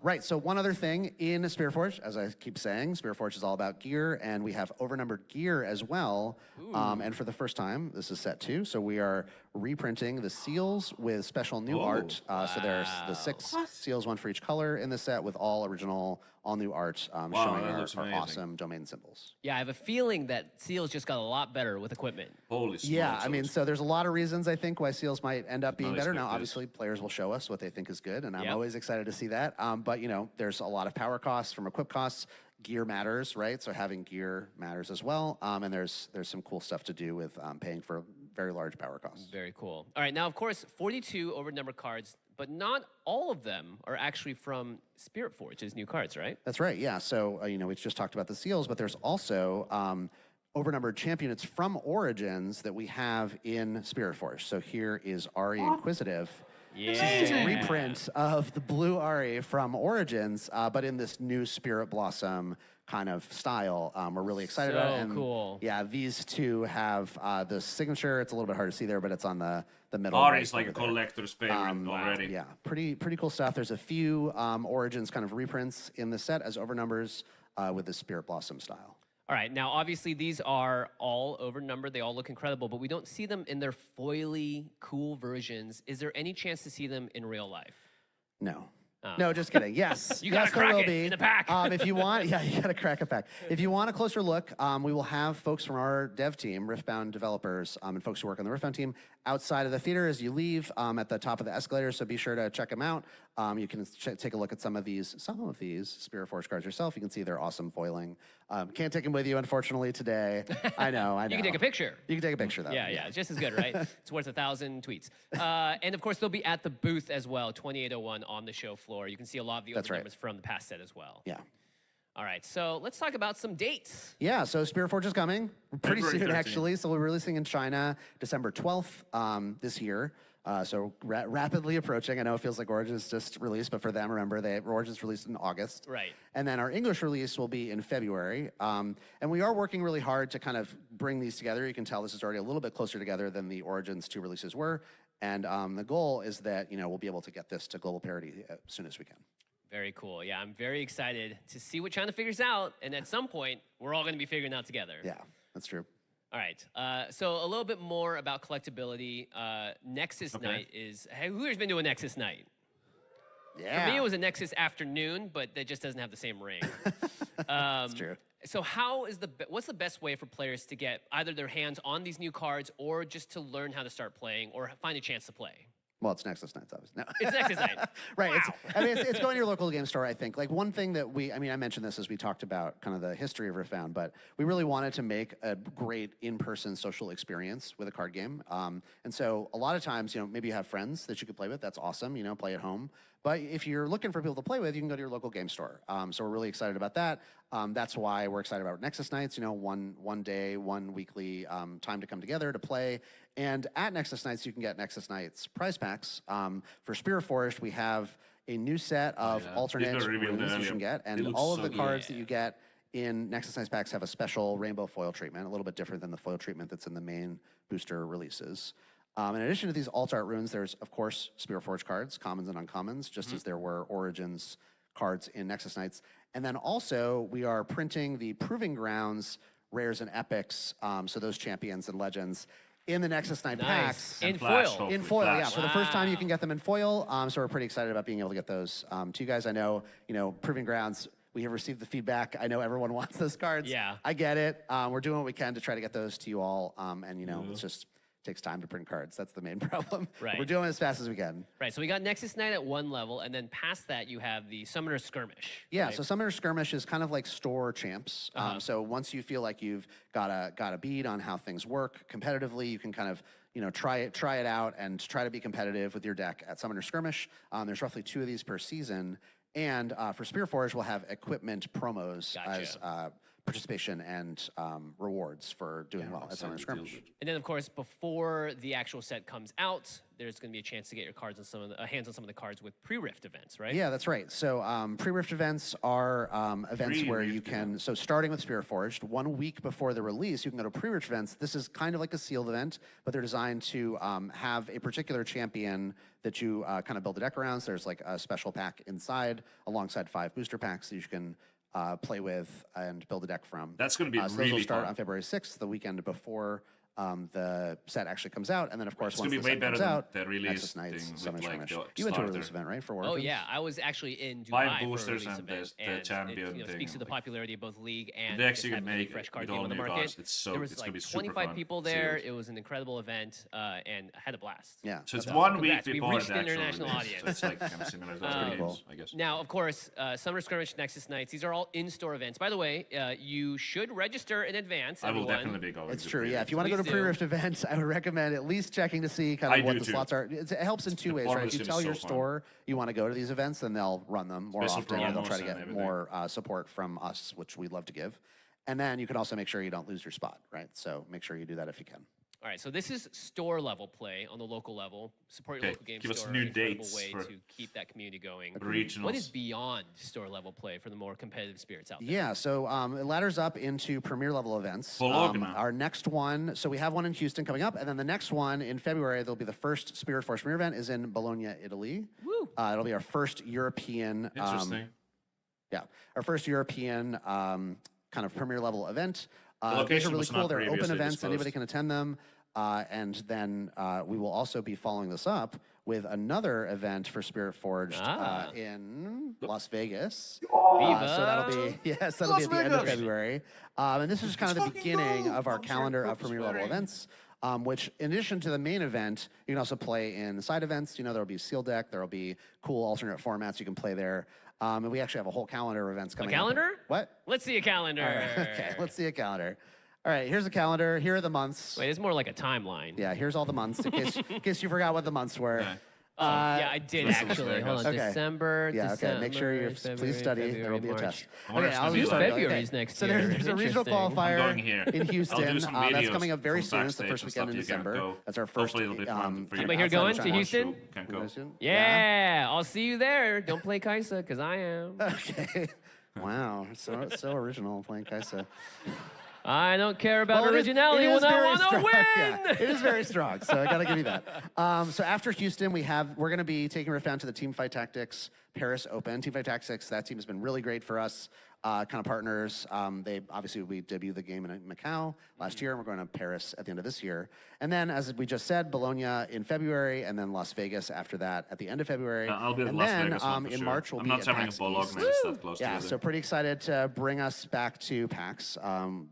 [SPEAKER 3] Right, so one other thing in Spiritforge, as I keep saying, Spiritforge is all about gear, and we have overnumbered gear as well. And for the first time, this is set 2, so we are reprinting the seals with special new art. So there's the 6 seals, 1 for each color in the set, with all original, all new art showing our awesome domain symbols.
[SPEAKER 1] Yeah, I have a feeling that seals just got a lot better with equipment.
[SPEAKER 2] Holy smokes.
[SPEAKER 3] Yeah, I mean, so there's a lot of reasons, I think, why seals might end up being better. Now, obviously, players will show us what they think is good, and I'm always excited to see that. But, you know, there's a lot of power costs from equip costs. Gear matters, right? So having gear matters as well. And there's some cool stuff to do with paying for very large power costs.
[SPEAKER 1] Very cool. All right, now, of course, 42 overnumbered cards, but not all of them are actually from Spiritforge's new cards, right?
[SPEAKER 3] That's right, yeah. So, you know, we just talked about the seals, but there's also overnumbered champion units from Origins that we have in Spiritforge. So here is Ari Inquisitive.
[SPEAKER 1] Yeah.
[SPEAKER 3] This is a reprint of the blue Ari from Origins, but in this new Spirit Blossom kind of style. We're really excited about it. And
[SPEAKER 1] cool.
[SPEAKER 3] Yeah, these two have the signature. It's a little bit hard to see there, but it's on the middle.
[SPEAKER 2] Ari's like a collector's favorite already.
[SPEAKER 3] Yeah, pretty cool stuff. There's a few Origins kind of reprints in the set as overnumbers with the Spirit Blossom style.
[SPEAKER 1] All right, now obviously these are all overnumbered. They all look incredible, but we don't see them in their foily, cool versions. Is there any chance to see them in real life?
[SPEAKER 3] No. No, just kidding. Yes.
[SPEAKER 1] You gotta crack it in the pack.
[SPEAKER 3] If you want, you gotta crack a pack. If you want a closer look, we will have folks from our dev team, Riftbound developers, and folks who work on the Riftbound team outside of the theater as you leave at the top of the escalator, so be sure to check them out. You can take a look at some of these Spiritforge cards yourself. You can see their awesome foiling. Can't take them with you, unfortunately, today. I know.
[SPEAKER 1] You can take a picture.
[SPEAKER 3] You can take a picture, though.
[SPEAKER 1] Yeah, it's just as good, right? It's worth 1,000 tweets. And of course, they'll be at the booth as well, 2801 on the show floor. You can see a lot of the other numbers from the past set as well.
[SPEAKER 3] Yeah.
[SPEAKER 1] All right, so let's talk about some dates.
[SPEAKER 3] Yeah, so Spiritforge is coming pretty soon, actually. So we're releasing in China December 12th this year. So rapidly approaching. I know it feels like Origins just released, but for them, remember, Origins released in August.
[SPEAKER 1] Right.
[SPEAKER 3] And then our English release will be in February. And we are working really hard to kind of bring these together. You can tell this is already a little bit closer together than the Origins 2 releases were. And the goal is that, we'll be able to get this to global parity as soon as we can.
[SPEAKER 1] Very cool. Yeah, I'm very excited to see what China figures out. And at some point, we're all going to be figuring it out together.
[SPEAKER 3] Yeah, that's true.
[SPEAKER 1] All right. So a little bit more about collectability. Nexus Night is... Hey, who's been to a Nexus Night?
[SPEAKER 3] Yeah.
[SPEAKER 1] For me, it was a Nexus afternoon, but that just doesn't have the same ring.
[SPEAKER 3] That's true.
[SPEAKER 1] So what's the best way for players to get either their hands on these new cards or just to learn how to start playing or find a chance to play?
[SPEAKER 3] Well, it's Nexus Nights, obviously. No.
[SPEAKER 1] It's Nexus Night.
[SPEAKER 3] Right.
[SPEAKER 1] Wow.
[SPEAKER 3] It's going to your local game store, I think. Like, one thing that I mentioned this as we talked about kind of the history of Riftbound, but we really wanted to make a great in-person social experience with a card game. And so a lot of times, maybe you have friends that you could play with. That's awesome, play at home. But if you're looking for people to play with, you can go to your local game store. So we're really excited about that. That's why we're excited about Nexus Nights, one day, one weekly time to come together to play. And at Nexus Nights, you can get Nexus Nights prize packs. For Spirit Forest, we have a new set of alternate runes you can get. And all of the cards that you get in Nexus Nights packs have a special rainbow foil treatment, a little bit different than the foil treatment that's in the main booster releases. In addition to these alt art runes, there's, of course, Spirit Forge cards, commons and uncommons, just as there were Origins cards in Nexus Nights. And then also, we are printing the Proving Grounds rares and epics, so those champions and legends, in the Nexus Night packs.
[SPEAKER 1] In foil.
[SPEAKER 3] In foil, yeah. For the first time, you can get them in foil, so we're pretty excited about being able to get those to you guys. I know, Proving Grounds, we have received the feedback. I know everyone wants those cards.
[SPEAKER 1] Yeah.
[SPEAKER 3] I get it. We're doing what we can to try to get those to you all, and, it's just... takes time to print cards. That's the main problem.
[SPEAKER 1] Right.
[SPEAKER 3] We're doing it as fast as we can.
[SPEAKER 1] Right. So we got Nexus Night at one level, and then past that you have the Summoner Skirmish.
[SPEAKER 3] Yeah.
[SPEAKER 1] Right?
[SPEAKER 3] So Summoner Skirmish is kind of like store champs. So once you feel like you've got a bead on how things work competitively, you can kind of try it out and try to be competitive with your deck at Summoner Skirmish. There's roughly 2 of these per season, and for Spirit Forge, we'll have equipment promos as participation and rewards for doing well at Summoner Skirmish.
[SPEAKER 1] And then, of course, before the actual set comes out, there's going to be a chance to get your cards on hands on some of the cards with pre-Rift events, right?
[SPEAKER 3] Yeah, that's right. So pre-Rift events are events where you can, so starting with Spirit Forged, 1 week before the release, you can go to pre-Rift events. This is kind of like a sealed event, but they're designed to have a particular champion that you kind of build a deck around. So there's like a special pack inside alongside 5 booster packs that you can play with and build a deck from.
[SPEAKER 2] That's going to be
[SPEAKER 3] so
[SPEAKER 2] really
[SPEAKER 3] those will start
[SPEAKER 2] fun.
[SPEAKER 3] on February 6th, the weekend before the set actually comes out, and then of course
[SPEAKER 2] it's
[SPEAKER 3] once
[SPEAKER 2] going to
[SPEAKER 3] the
[SPEAKER 2] be way
[SPEAKER 3] set comes
[SPEAKER 2] better
[SPEAKER 3] out,
[SPEAKER 2] than the release
[SPEAKER 3] Nexus Nights,
[SPEAKER 2] thing
[SPEAKER 3] Summoner
[SPEAKER 2] with, like,
[SPEAKER 3] Skirmish.
[SPEAKER 2] the
[SPEAKER 3] You went to a
[SPEAKER 2] starter.
[SPEAKER 3] release event, right, for
[SPEAKER 1] Oh
[SPEAKER 3] Origins?
[SPEAKER 1] yeah, I was actually in Dubai
[SPEAKER 2] 5
[SPEAKER 1] for a
[SPEAKER 2] boosters
[SPEAKER 1] release
[SPEAKER 2] and
[SPEAKER 1] event,
[SPEAKER 2] the champion
[SPEAKER 1] it
[SPEAKER 2] thing,
[SPEAKER 1] speaks to the
[SPEAKER 2] like,
[SPEAKER 1] popularity of both League and
[SPEAKER 2] the decks
[SPEAKER 1] just
[SPEAKER 2] you can
[SPEAKER 1] having a
[SPEAKER 2] make
[SPEAKER 1] fresh card
[SPEAKER 2] with
[SPEAKER 1] game
[SPEAKER 2] all
[SPEAKER 1] on the
[SPEAKER 2] new
[SPEAKER 1] market.
[SPEAKER 2] cards, it's
[SPEAKER 1] There was
[SPEAKER 2] gonna
[SPEAKER 1] like
[SPEAKER 2] be super
[SPEAKER 1] 25
[SPEAKER 2] fun.
[SPEAKER 1] people there.
[SPEAKER 2] Sealed.
[SPEAKER 1] It was an incredible event, and I had a blast.
[SPEAKER 3] Yeah.
[SPEAKER 2] So it's
[SPEAKER 3] that's
[SPEAKER 2] 1
[SPEAKER 3] awesome.
[SPEAKER 2] week
[SPEAKER 1] Congrats, we
[SPEAKER 2] before
[SPEAKER 1] reached
[SPEAKER 2] the
[SPEAKER 1] the
[SPEAKER 2] actual
[SPEAKER 1] international
[SPEAKER 2] release.
[SPEAKER 1] audience.
[SPEAKER 2] So it's like kind of similar to
[SPEAKER 3] Pretty
[SPEAKER 2] other
[SPEAKER 3] cool.
[SPEAKER 2] games, I guess.
[SPEAKER 1] Now, of course, Summer Skirmish, Nexus Nights, these are all in-store events. By the way, you should register in advance,
[SPEAKER 2] I will
[SPEAKER 1] everyone.
[SPEAKER 2] definitely be going.
[SPEAKER 3] It's
[SPEAKER 2] to
[SPEAKER 3] true,
[SPEAKER 2] pre-Rift.
[SPEAKER 3] yeah. If you want to go to
[SPEAKER 1] Please do.
[SPEAKER 3] pre-Rift events, I would recommend at least checking to see kind
[SPEAKER 2] I
[SPEAKER 3] of what
[SPEAKER 2] do
[SPEAKER 3] the
[SPEAKER 2] too.
[SPEAKER 3] slots are. It helps in 2 ways, right? If you
[SPEAKER 2] partnership
[SPEAKER 3] tell
[SPEAKER 2] is
[SPEAKER 3] your
[SPEAKER 2] so fun.
[SPEAKER 3] store you want to go to these events, then they'll run them more
[SPEAKER 2] Special
[SPEAKER 3] often, and they'll try to
[SPEAKER 2] promos
[SPEAKER 3] get
[SPEAKER 2] and everything.
[SPEAKER 3] more support from us, which we love to give. And then you can also make sure you don't lose your spot, right? So make sure you do that if you can.
[SPEAKER 1] All right, so this is store level play on the local level. Support your
[SPEAKER 2] Okay,
[SPEAKER 1] local game
[SPEAKER 2] give us
[SPEAKER 1] store.
[SPEAKER 2] new
[SPEAKER 1] Incredible
[SPEAKER 2] dates
[SPEAKER 1] way
[SPEAKER 2] for
[SPEAKER 1] to keep that community going.
[SPEAKER 2] regionals.
[SPEAKER 1] What is beyond store level play for the more competitive spirits out there?
[SPEAKER 3] Yeah, so it ladders up into premier level events.
[SPEAKER 2] Bologna.
[SPEAKER 3] Our next one, so we have one in Houston coming up, and then the next one in February, there'll be the first Spirit Force Premier event is in Bologna, Italy.
[SPEAKER 1] Woo!
[SPEAKER 3] It'll be our first European,
[SPEAKER 2] Interesting.
[SPEAKER 3] our first European kind of premier level event. These
[SPEAKER 2] location
[SPEAKER 3] are really
[SPEAKER 2] was
[SPEAKER 3] cool.
[SPEAKER 2] not
[SPEAKER 3] They're open
[SPEAKER 2] previously
[SPEAKER 3] events.
[SPEAKER 2] disclosed.
[SPEAKER 3] Anybody can attend them. And then we will also be following this up with another event for Spirit Forged in Las Vegas.
[SPEAKER 1] Viva!
[SPEAKER 3] So that'll be be at the end of February. And this is kind of the beginning of our calendar of premier level events. Which, in addition to the main event, you can also play in side events. There'll be Seal Deck. There'll be cool alternate formats you can play there. And we actually have a whole calendar of events coming up.
[SPEAKER 1] calendar?
[SPEAKER 3] What?
[SPEAKER 1] Let's see a calendar.
[SPEAKER 3] All right, okay, let's see a calendar. All right, here's a calendar. Here are the months.
[SPEAKER 1] Wait, it's more like a timeline.
[SPEAKER 3] Yeah, here's all the months in case you forgot what the months were.
[SPEAKER 2] Yeah.
[SPEAKER 1] Yeah, I did actually. Hold on.
[SPEAKER 3] Okay.
[SPEAKER 1] December.
[SPEAKER 3] Yeah, okay. Make sure you
[SPEAKER 1] December,
[SPEAKER 3] please study.
[SPEAKER 1] February,
[SPEAKER 3] There will be a
[SPEAKER 1] March.
[SPEAKER 3] test.
[SPEAKER 2] I wonder if it's gonna be
[SPEAKER 3] just
[SPEAKER 2] like-
[SPEAKER 3] start.
[SPEAKER 1] February's next
[SPEAKER 3] So
[SPEAKER 1] year.
[SPEAKER 3] there's a regional
[SPEAKER 1] Interesting.
[SPEAKER 3] qualifier
[SPEAKER 2] I'm going here.
[SPEAKER 3] in Houston.
[SPEAKER 2] I'll do some
[SPEAKER 3] That's
[SPEAKER 2] videos
[SPEAKER 3] coming up very
[SPEAKER 2] from
[SPEAKER 3] soon. It's the
[SPEAKER 2] backstage
[SPEAKER 3] first
[SPEAKER 2] and
[SPEAKER 3] weekend in
[SPEAKER 2] stuff. You can
[SPEAKER 3] December.
[SPEAKER 2] go.
[SPEAKER 3] That's our first.
[SPEAKER 2] Hopefully it'll be fun for you.
[SPEAKER 1] Anybody here
[SPEAKER 3] outside
[SPEAKER 1] going
[SPEAKER 3] of
[SPEAKER 1] to
[SPEAKER 3] China.
[SPEAKER 1] Houston?
[SPEAKER 2] Can't go.
[SPEAKER 1] Yeah, I'll see you there. Don't play Kaisa, because I am.
[SPEAKER 3] Okay. Wow, so original playing Kaisa.
[SPEAKER 1] I don't care about originality. Will not want to win.
[SPEAKER 3] Yeah, it is very strong, so I got to give you that. So after Houston, we're going to be taking Riftbound to the Teamfight Tactics Paris Open. Teamfight Tactics, that team has been really great for us. Kind of partners. We debuted the game in Macau last year, and we're going to Paris at the end of this year. And then, as we just said, Bologna in February, and then Las Vegas after that at the end of February.
[SPEAKER 2] I'll be at
[SPEAKER 3] and
[SPEAKER 2] Las
[SPEAKER 3] then
[SPEAKER 2] Vegas one for
[SPEAKER 3] in
[SPEAKER 2] sure.
[SPEAKER 3] March we'll
[SPEAKER 2] I'm
[SPEAKER 3] be
[SPEAKER 2] not
[SPEAKER 3] at
[SPEAKER 2] having
[SPEAKER 3] PAX
[SPEAKER 2] a Bologna
[SPEAKER 3] East.
[SPEAKER 2] that close
[SPEAKER 3] Yeah,
[SPEAKER 2] together.
[SPEAKER 3] so pretty excited to bring us back to PAX.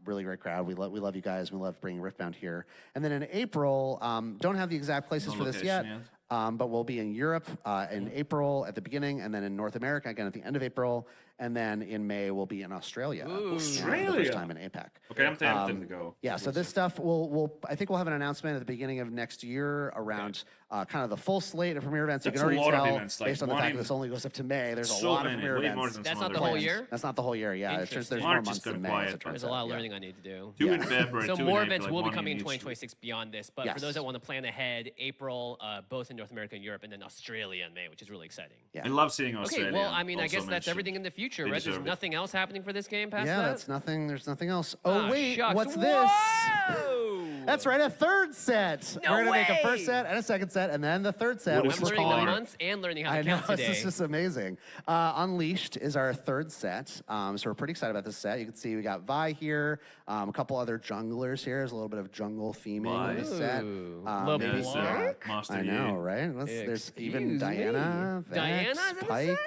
[SPEAKER 3] Really great crowd. We love you guys. We love bringing Riftbound here. And then in April, don't have the exact places for this yet. But we'll be in Europe in April at the beginning, and then in North America again at the end of April, and then in May we'll be in Australia.
[SPEAKER 2] Australia!
[SPEAKER 3] For the first time in APAC.
[SPEAKER 2] Okay, I'm tempted to go.
[SPEAKER 3] Yeah, so this stuff, I think we'll have an announcement at the beginning of next year around kind of the full slate of premiere events.
[SPEAKER 2] That's
[SPEAKER 3] you can already tell,
[SPEAKER 2] events, like
[SPEAKER 3] based on the fact that this only goes up to May, there's a lot of premiere events.
[SPEAKER 1] That's not the whole year?
[SPEAKER 3] That's not the whole year, yeah. There's more
[SPEAKER 2] March
[SPEAKER 3] months than May.
[SPEAKER 1] There's a lot of learning I need to do.
[SPEAKER 2] 2 in February,
[SPEAKER 1] So
[SPEAKER 2] 2
[SPEAKER 1] more
[SPEAKER 2] in
[SPEAKER 1] events
[SPEAKER 2] April,
[SPEAKER 1] will be
[SPEAKER 2] like
[SPEAKER 1] coming in
[SPEAKER 2] one
[SPEAKER 1] 2026 beyond this, but for those that want to plan ahead, April, both in North America and Europe, and then Australia in May, which is really exciting.
[SPEAKER 3] Yeah.
[SPEAKER 2] I love seeing Australia.
[SPEAKER 1] Okay, well, I mean, I guess that's everything in the future, right? There's nothing else happening for this game past that?
[SPEAKER 3] Yeah, that's nothing. There's nothing else. Oh, wait,
[SPEAKER 1] shucks.
[SPEAKER 3] what's this?
[SPEAKER 1] Whoa!
[SPEAKER 3] That's right, a third set.
[SPEAKER 1] No
[SPEAKER 3] We're gonna make a
[SPEAKER 1] way!
[SPEAKER 3] first set and a second set, and then the third set.
[SPEAKER 2] What
[SPEAKER 3] Which
[SPEAKER 2] is
[SPEAKER 1] I'm
[SPEAKER 3] we're
[SPEAKER 1] learning the
[SPEAKER 3] calling.
[SPEAKER 1] months and learning how
[SPEAKER 3] I
[SPEAKER 1] to
[SPEAKER 3] know,
[SPEAKER 1] count today.
[SPEAKER 3] this is just amazing. Unleashed is our third set, so we're pretty excited about this set. You can see we got Vi here, a couple other junglers here. There's a little bit of jungle theming in this set.
[SPEAKER 1] LeBlanc?
[SPEAKER 3] I know, right? There's even Diana, Vex,
[SPEAKER 1] Diana's in the
[SPEAKER 3] Pike.
[SPEAKER 1] set?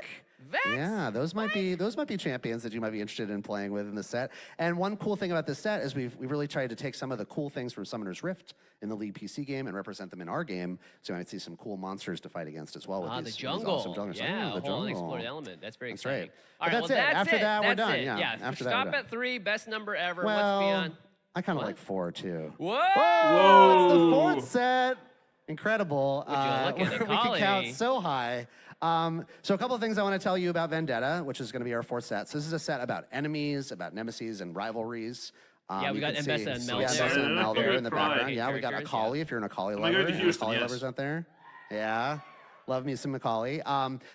[SPEAKER 1] Vex?
[SPEAKER 3] Yeah, those might be champions that you might be interested in playing with in the set. And one cool thing about this set is we've really tried to take some of the cool things from Summoner's Rift in the lead PC game and represent them in our game. So you might see some cool monsters to fight against as well. With
[SPEAKER 1] The jungle.
[SPEAKER 3] These awesome junglers.
[SPEAKER 1] Yeah,
[SPEAKER 3] the
[SPEAKER 1] a whole
[SPEAKER 3] jungle.
[SPEAKER 1] unexplored element. That's very
[SPEAKER 3] That's
[SPEAKER 1] exciting.
[SPEAKER 3] right.
[SPEAKER 1] All right,
[SPEAKER 3] But
[SPEAKER 1] well,
[SPEAKER 3] that's it.
[SPEAKER 1] that's
[SPEAKER 3] After
[SPEAKER 1] it.
[SPEAKER 3] that, we're
[SPEAKER 1] That's
[SPEAKER 3] done.
[SPEAKER 1] it.
[SPEAKER 3] Yeah. After that,
[SPEAKER 1] Stop
[SPEAKER 3] we're done.
[SPEAKER 1] at 3, best number ever.
[SPEAKER 3] Well,
[SPEAKER 1] What's beyond?
[SPEAKER 3] I kind of like 4 too.
[SPEAKER 1] Whoa!
[SPEAKER 3] Whoa! It's the fourth set. Incredible.
[SPEAKER 1] Would you look at it,
[SPEAKER 3] we can count
[SPEAKER 1] Collie?
[SPEAKER 3] so high. So a couple of things I want to tell you about Vendetta, which is going to be our fourth set. So this is a set about enemies, about nemesis, and rivalries.
[SPEAKER 1] Yeah, we got Mbessa and Mel
[SPEAKER 3] Yeah,
[SPEAKER 1] there.
[SPEAKER 3] Mbessa and Mel there in the
[SPEAKER 2] Right.
[SPEAKER 3] background. Yeah, we got
[SPEAKER 1] Characters,
[SPEAKER 3] Akali, if you're an Akali
[SPEAKER 2] my
[SPEAKER 3] lover.
[SPEAKER 2] God, to
[SPEAKER 3] Any
[SPEAKER 2] Houston,
[SPEAKER 3] Akali
[SPEAKER 2] yes.
[SPEAKER 3] lovers out there? Yeah. Love me some Macaulay.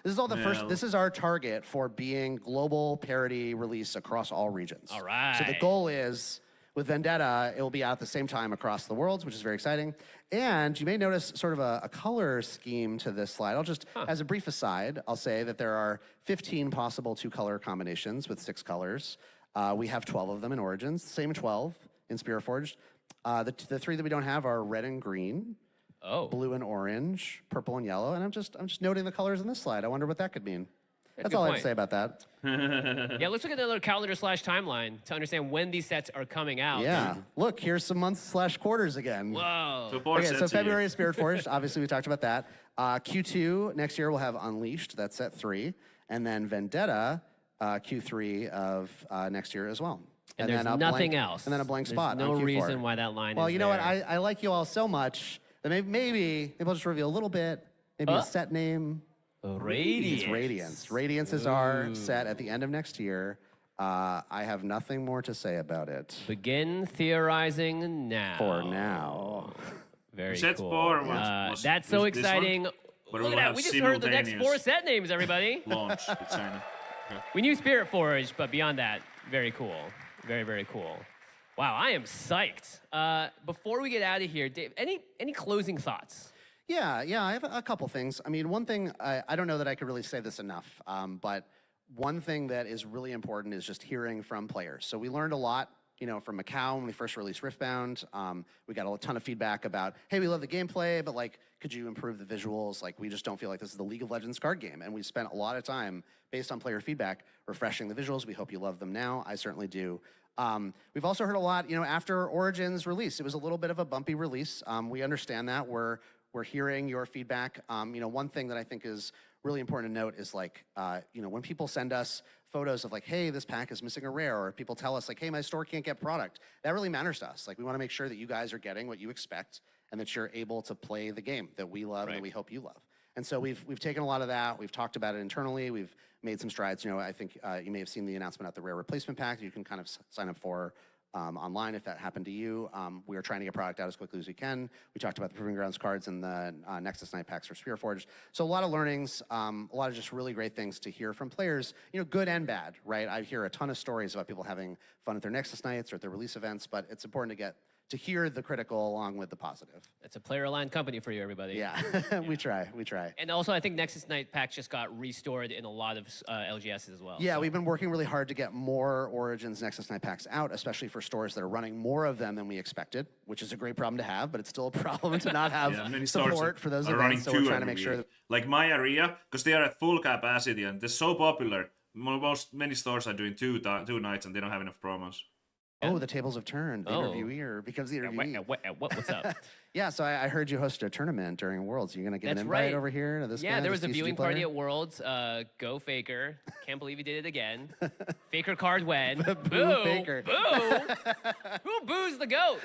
[SPEAKER 3] This is all the first. This is our target for being global parity release across all regions.
[SPEAKER 1] All right.
[SPEAKER 3] So the goal is with Vendetta, it will be out at the same time across the worlds, which is very exciting. And you may notice sort of a color scheme to this slide. I'll just, as a brief aside, I'll say that there are 15 possible 2-color combinations with 6 colors. We have 12 of them in Origins, same 12 in Spiritforged. The 3 that we don't have are red and green. Blue and orange, purple and yellow, and I'm just noting the colors in this slide. I wonder what that could mean. That's all I have to say about that.
[SPEAKER 1] Yeah, let's look at the little calendar/timeline to understand when these sets are coming out.
[SPEAKER 3] Yeah, look, here's some months/quarters again.
[SPEAKER 1] Whoa.
[SPEAKER 3] Okay, so February is Spiritforged. Obviously, we talked about that. Q2 next year we'll have Unleashed. That's set 3, and then Vendetta Q3 of next year as well.
[SPEAKER 1] And there's nothing else.
[SPEAKER 3] And then a blank spot.
[SPEAKER 1] There's no
[SPEAKER 3] on Q4.
[SPEAKER 1] reason why that line is
[SPEAKER 3] Well, you know what?
[SPEAKER 1] there.
[SPEAKER 3] I like you all so much that maybe we'll just reveal a little bit. Maybe a set name.
[SPEAKER 1] Radiance.
[SPEAKER 3] It's Radiance. Radiance is our set at the end of next year. I have nothing more to say about it.
[SPEAKER 1] Begin theorizing now.
[SPEAKER 3] For now.
[SPEAKER 1] Very
[SPEAKER 2] Set
[SPEAKER 1] cool.
[SPEAKER 2] 4 was
[SPEAKER 1] That's so
[SPEAKER 2] this one?
[SPEAKER 1] exciting.
[SPEAKER 2] But
[SPEAKER 1] Look
[SPEAKER 2] we'll
[SPEAKER 1] at that.
[SPEAKER 2] have
[SPEAKER 1] We just heard the next 4
[SPEAKER 2] simultaneous
[SPEAKER 1] set names, everybody.
[SPEAKER 2] launch to China.
[SPEAKER 1] We knew Spiritforged, but beyond that, very cool. Very, very cool. Wow, I am psyched. Before we get out of here, Dave, any closing thoughts?
[SPEAKER 3] Yeah, I have a couple things. I mean, one thing, I don't know that I could really say this enough, but one thing that is really important is just hearing from players. So we learned a lot, from Macau when we first released Riftbound. We got a ton of feedback about, hey, we love the gameplay, but could you improve the visuals? We just don't feel like this is the League of Legends card game. And we spent a lot of time, based on player feedback, refreshing the visuals. We hope you love them now. I certainly do. We've also heard a lot, after Origins release. It was a little bit of a bumpy release. We understand that. We're hearing your feedback. One thing that I think is really important to note is when people send us photos of hey, this pack is missing a rare, or people tell us hey, my store can't get product, that really matters to us. We want to make sure that you guys are getting what you expect and that you're able to play the game that we love and that we hope you love. And so we've taken a lot of that. We've talked about it internally. We've made some strides. I think you may have seen the announcement at the Rare Replacement Pack. You can kind of sign up for online if that happened to you. We are trying to get product out as quickly as we can. We talked about the Proving Grounds cards and the Nexus Night packs for Spearforged. So a lot of learnings, a lot of just really great things to hear from players, good and bad, right? I hear a ton of stories about people having fun at their Nexus Nights or at their release events, but it's important to hear the critical along with the positive.
[SPEAKER 1] It's a player-aligned company for you, everybody.
[SPEAKER 3] Yeah, we try.
[SPEAKER 1] And also, I think Nexus Night packs just got restored in a lot of LGSs as well.
[SPEAKER 3] Yeah, so we've been working really hard to get more Origins Nexus Night packs out, especially for stores that are running more of them than we expected, which is a great problem to have, but it's still a problem to not have support for those events. So we're trying to make sure that...
[SPEAKER 2] Like my area, because they are at full capacity and they're so popular, many stores are doing two nights and they don't have enough promos.
[SPEAKER 3] Oh, the tables have turned. The interviewee becomes the interviewee.
[SPEAKER 1] What's up?
[SPEAKER 3] Yeah, so I heard you hosted a tournament during Worlds. You're going to get an invite over here to this guy?
[SPEAKER 1] Yeah, there was a viewing party at Worlds. Go Faker. Can't believe he did it again. Faker card when.
[SPEAKER 3] Boo, Faker.
[SPEAKER 1] Boo! Who boos the GOAT?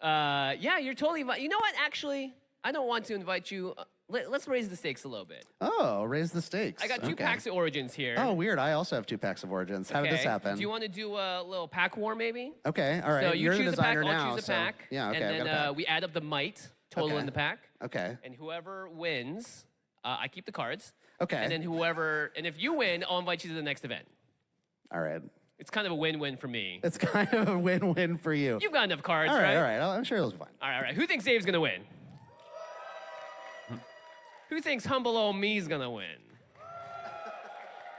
[SPEAKER 1] Yeah, you're totally invited. You know what, actually, I don't want to invite you. Let's raise the stakes a little bit.
[SPEAKER 3] Oh, raise the stakes.
[SPEAKER 1] I got two packs of Origins here.
[SPEAKER 3] Oh, weird. I also have 2 packs of Origins. How did this happen?
[SPEAKER 1] Do you want to do a little pack war, maybe?
[SPEAKER 3] Okay, all right.
[SPEAKER 1] So you
[SPEAKER 3] You're
[SPEAKER 1] choose
[SPEAKER 3] the designer
[SPEAKER 1] a pack,
[SPEAKER 3] now.
[SPEAKER 1] I'll choose a pack.
[SPEAKER 3] Yeah, okay.
[SPEAKER 1] And then we add up the might total in the pack.
[SPEAKER 3] Okay.
[SPEAKER 1] And whoever wins, I keep the cards.
[SPEAKER 3] Okay.
[SPEAKER 1] And then if you win, I'll invite you to the next event.
[SPEAKER 3] All right.
[SPEAKER 1] It's kind of a win-win for me.
[SPEAKER 3] It's kind of a win-win for you.
[SPEAKER 1] You've got enough cards,
[SPEAKER 3] right?
[SPEAKER 1] All
[SPEAKER 3] right. I'm sure it'll be fine.
[SPEAKER 1] All right. Who thinks Dave's going to win? Who thinks humble old me's going to win?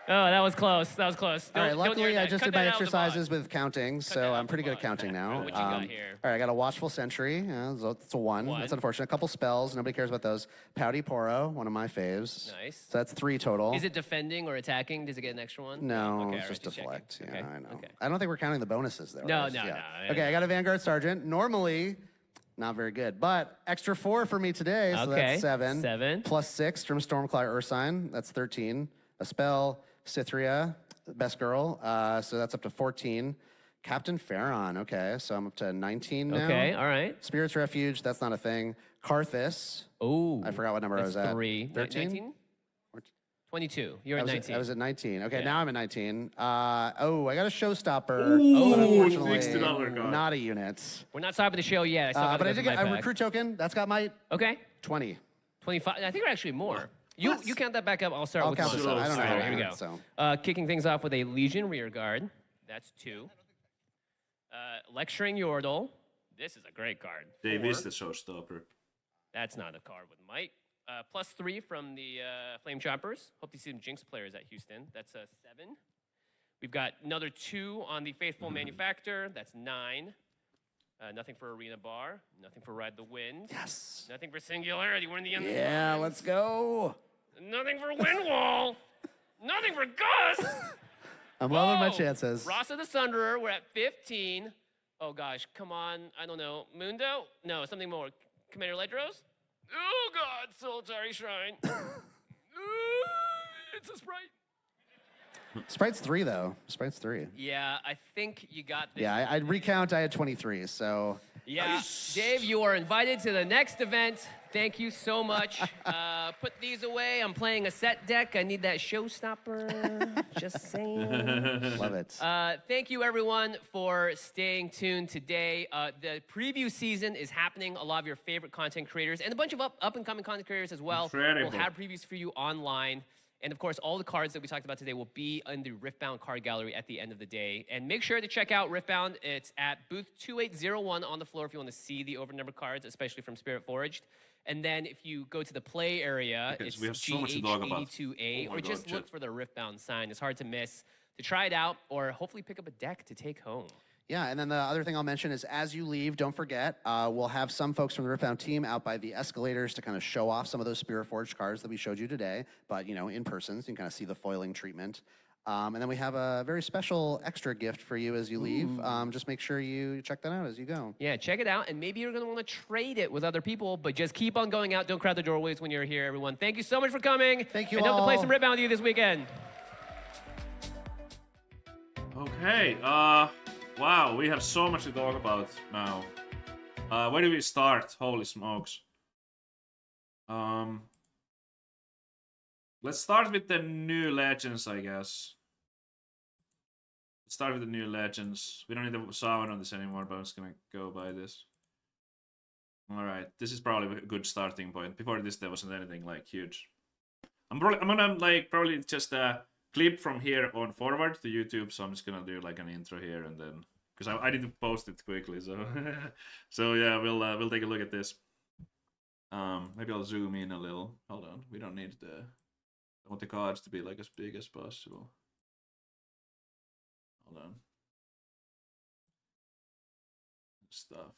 [SPEAKER 1] Oh, that was close. All
[SPEAKER 3] right, luckily I just did my exercises with counting, so I'm pretty good at counting now.
[SPEAKER 1] What you got here?
[SPEAKER 3] All right, I got a Watchful Sentry. That's a 1. That's unfortunate. A couple spells. Nobody cares about those. Pouty Poro, one of my faves.
[SPEAKER 1] Nice.
[SPEAKER 3] So that's 3 total.
[SPEAKER 1] Is it defending or attacking? Does it get an extra one?
[SPEAKER 3] No, it's just deflect. Yeah,
[SPEAKER 1] okay.
[SPEAKER 3] I know.
[SPEAKER 1] Okay.
[SPEAKER 3] I don't think we're counting the bonuses, though.
[SPEAKER 1] No.
[SPEAKER 3] Okay, I got a Vanguard Sergeant. Normally... not very good, but extra 4 for me today, so that's 7.
[SPEAKER 1] 7.
[SPEAKER 3] Plus 6 from Stormclaw Ursine, that's 13. A spell, Cythria, best girl, so that's up to 14. Captain Farron, okay, so I'm up to 19 now.
[SPEAKER 1] Okay, all right.
[SPEAKER 3] Spirit's Refuge, that's not a thing. Karthus.
[SPEAKER 1] Oh.
[SPEAKER 3] I forgot what number I was at.
[SPEAKER 1] 3.
[SPEAKER 3] 13?
[SPEAKER 1] 19? 22. You're at 19.
[SPEAKER 3] I was at 19. Okay, now I'm at 19. I got a Showstopper.
[SPEAKER 2] Ooh,
[SPEAKER 3] but unfortunately,
[SPEAKER 2] $60 card.
[SPEAKER 3] not a unit.
[SPEAKER 1] We're not stopping the show yet.
[SPEAKER 3] But I did get a recruit token. That's got my 20.
[SPEAKER 1] 25. I think we're actually more. You count that back up. I'll start with
[SPEAKER 3] count this up. I don't know.
[SPEAKER 1] All right, here we go.
[SPEAKER 3] So.
[SPEAKER 1] Kicking things off with a Legion Rearguard. That's 2. Lecturing Yordle. This is a great card.
[SPEAKER 2] Dave is the Showstopper.
[SPEAKER 1] That's not a card with might. Plus 3 from the Flame Choppers. Hope to see some Jinx players at Houston. That's a 7. We've got another 2 on the Faithful Manufactor. That's 9. Nothing for Arena Bar. Nothing for Ride the Wind.
[SPEAKER 3] Yes.
[SPEAKER 1] Nothing for Singularity. We're in the end.
[SPEAKER 3] Yeah, let's go.
[SPEAKER 1] Nothing for Windwall. Nothing for Gus.
[SPEAKER 3] I'm loving my chances.
[SPEAKER 1] Rasa the Sunderer. We're at 15. Oh gosh, come on. I don't know. Mundo? No, something more. Commander Ledros? Oh God, Solitary Shrine. It's a Sprite.
[SPEAKER 3] Sprite's 3 though. Sprite's 3.
[SPEAKER 1] Yeah, I think you got this.
[SPEAKER 3] Yeah, I'd recount. I had 23. So.
[SPEAKER 1] Yeah, Dave, you are invited to the next event. Thank you so much. Put these away. I'm playing a set deck. I need that Showstopper. Just saying.
[SPEAKER 3] Love it.
[SPEAKER 1] Thank you, everyone, for staying tuned today. The preview season is happening. A lot of your favorite content creators and a bunch of up-and-coming content creators as well will have previews for you online. And, of course, all the cards that we talked about today will be in the Riftbound card gallery at the end of the day. And make sure to check out Riftbound. It's at booth 2801 on the floor if you want to see the overnumbered cards, especially from Spirit Forged. And then if you go to the play area, it's GH82A, or just look for the Riftbound sign. It's hard to miss. To try it out, or hopefully pick up a deck to take home.
[SPEAKER 3] Yeah, and then the other thing I'll mention is as you leave, don't forget, we'll have some folks from the Riftbound team out by the escalators to kind of show off some of those Spirit Forged cards that we showed you today, but, in person, so you can kind of see the foiling treatment. And then we have a very special extra gift for you as you leave. Just make sure you check that out as you go.
[SPEAKER 1] Yeah, check it out, and maybe you're going to want to trade it with other people, but just keep on going out. Don't crowd the doorways when you're here, everyone. Thank you so much for coming.
[SPEAKER 3] Thank you
[SPEAKER 1] and
[SPEAKER 3] all.
[SPEAKER 1] hope to play some Riftbound with you this weekend.
[SPEAKER 2] Okay, wow, we have so much to talk about now. Where do we start? Holy smokes. Let's start with the new legends, I guess. start with the new legends. We don't need the sound on this anymore, but I'm just gonna go by this. All right, this is probably a good starting point. Before this, there wasn't anything like huge. I'm gonna like probably just clip from here on forward to YouTube. So I'm just gonna do like an intro here and then because I need to post it quickly. So so yeah, we'll take a look at this. Maybe I'll zoom in a little. Hold on, we don't need the. I want the cards to be like as big as possible. Hold on. Stuff.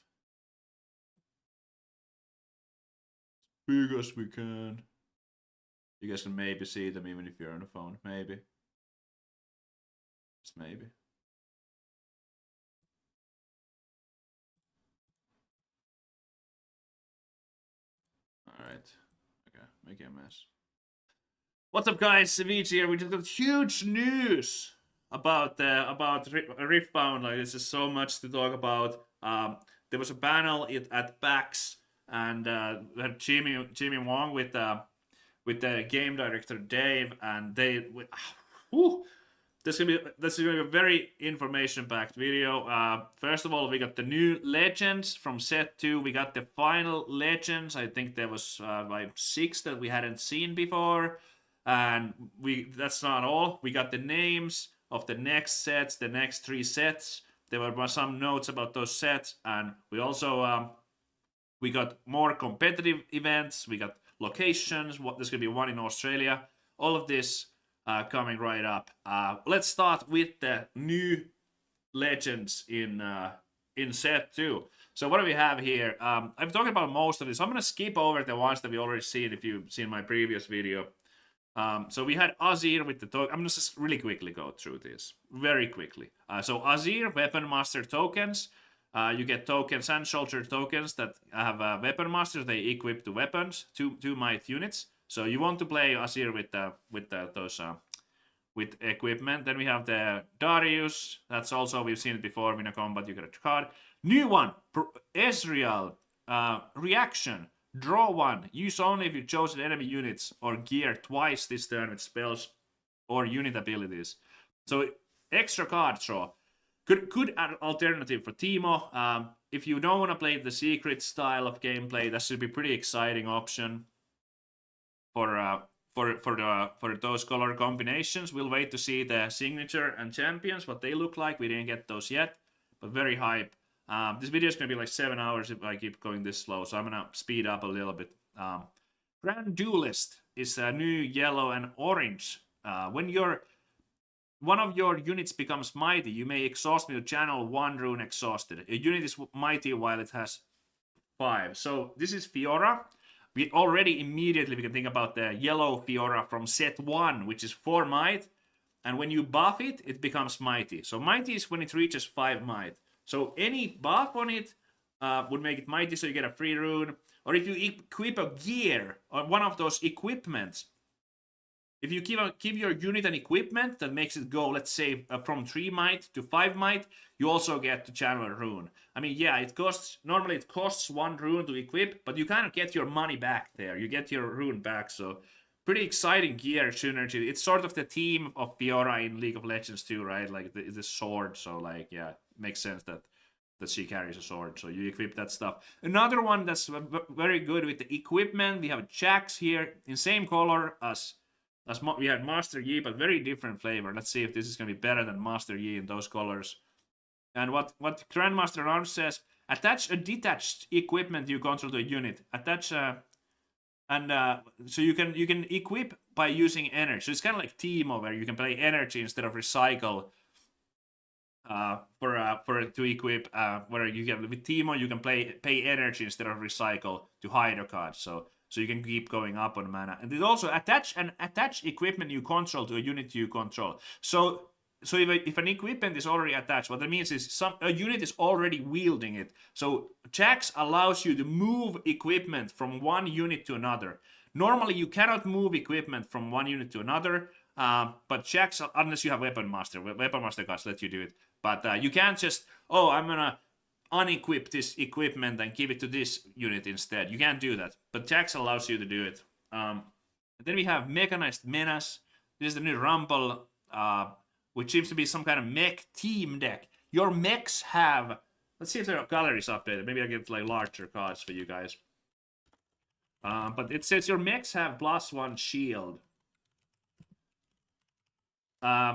[SPEAKER 2] As big as we can. You guys can maybe see them even if you're on the phone. Maybe. Just maybe. Alright. Okay, making a mess. What's up, guys? Savjz here. We just got huge news about Riftbound. Like, this is so much to talk about. There was a panel at PAX, and we had Jimmy Wong with the game director Dave, and they. This is gonna be a very information-packed video. First of all, we got the new legends from set 2. We got the final legends. I think there was like 6 that we hadn't seen before. And that's not all. We got the names of the next sets, the next 3 sets. There were some notes about those sets, and we also we got more competitive events. We got locations. There's gonna be one in Australia. All of this coming right up. Let's start with the new legends in set 2. So what do we have here? I've talked about most of this. I'm gonna skip over the ones that we already seen if you've seen my previous video. So we had Azir with the token. I'm gonna just really quickly go through this very quickly. So Azir Weapon Master tokens. You get tokens and soldier tokens that have Weapon Masters. They equip to weapons, 2 might units. So you want to play Azir with equipment. Then we have the Darius. That's also, we've seen it before. Win a combat, you get a card. New one, Ezreal. Reaction. Draw 1. Use only if you chosen enemy units or gear twice this turn with spells or unit abilities. So extra card draw. Good alternative for Teemo. If you don't want to play the secret style of gameplay, that should be pretty exciting option for those color combinations. We'll wait to see the signature and champions, what they look like. We didn't get those yet, but very hype. This video is going to be like 7 hours if I keep going this slow, so I'm going to speed up a little bit. Grand Duelist is a new yellow and orange. When one of your units becomes mighty, you may exhaust me to channel 1 rune exhausted. A unit is mighty while it has 5. So this is Fiora. We can think about the yellow Fiora from set 1, which is 4 might. And when you buff it, it becomes mighty. So mighty is when it reaches 5 might. So any buff on it would make it mighty, so you get a free rune. Or if you equip a gear or one of those equipments, if you give your unit an equipment that makes it go, let's say, from 3 might to 5 might, you also get to channel a rune. I mean, yeah, normally it costs 1 rune to equip, but you kind of get your money back there. You get your rune back, so pretty exciting gear synergy. It's sort of the theme of Fiora in League of Legends too, right? Like the sword, so like, yeah, it makes sense that she carries a sword, so you equip that stuff. Another one that's very good with the equipment, we have Jax here in same color as we had Master Yi, but very different flavor. Let's see if this is going to be better than Master Yi in those colors. And what Grandmaster Arms says, attach a detached equipment you control to a unit. Attach so you can equip by using energy. So it's kind of like Teemo, where you can play energy instead of recycle to equip. Where you can with Teemo you can pay energy instead of recycle to hide a card. So you can keep going up on mana. And it also attach equipment you control to a unit you control. So if an equipment is already attached, what that means is a unit is already wielding it. So Jax allows you to move equipment from one unit to another. Normally you cannot move equipment from one unit to another, but Jax, unless you have Weapon Master cards let you do it. But you can't just, I'm gonna unequip this equipment and give it to this unit instead. You can't do that, but Jax allows you to do it. Then we have Mechanized Menace. This is the new Rumble which seems to be some kind of mech team deck. Your mechs have... Let's see if their gallery is updated. Maybe I get like larger cards for you guys. But it says your mechs have +1 shield.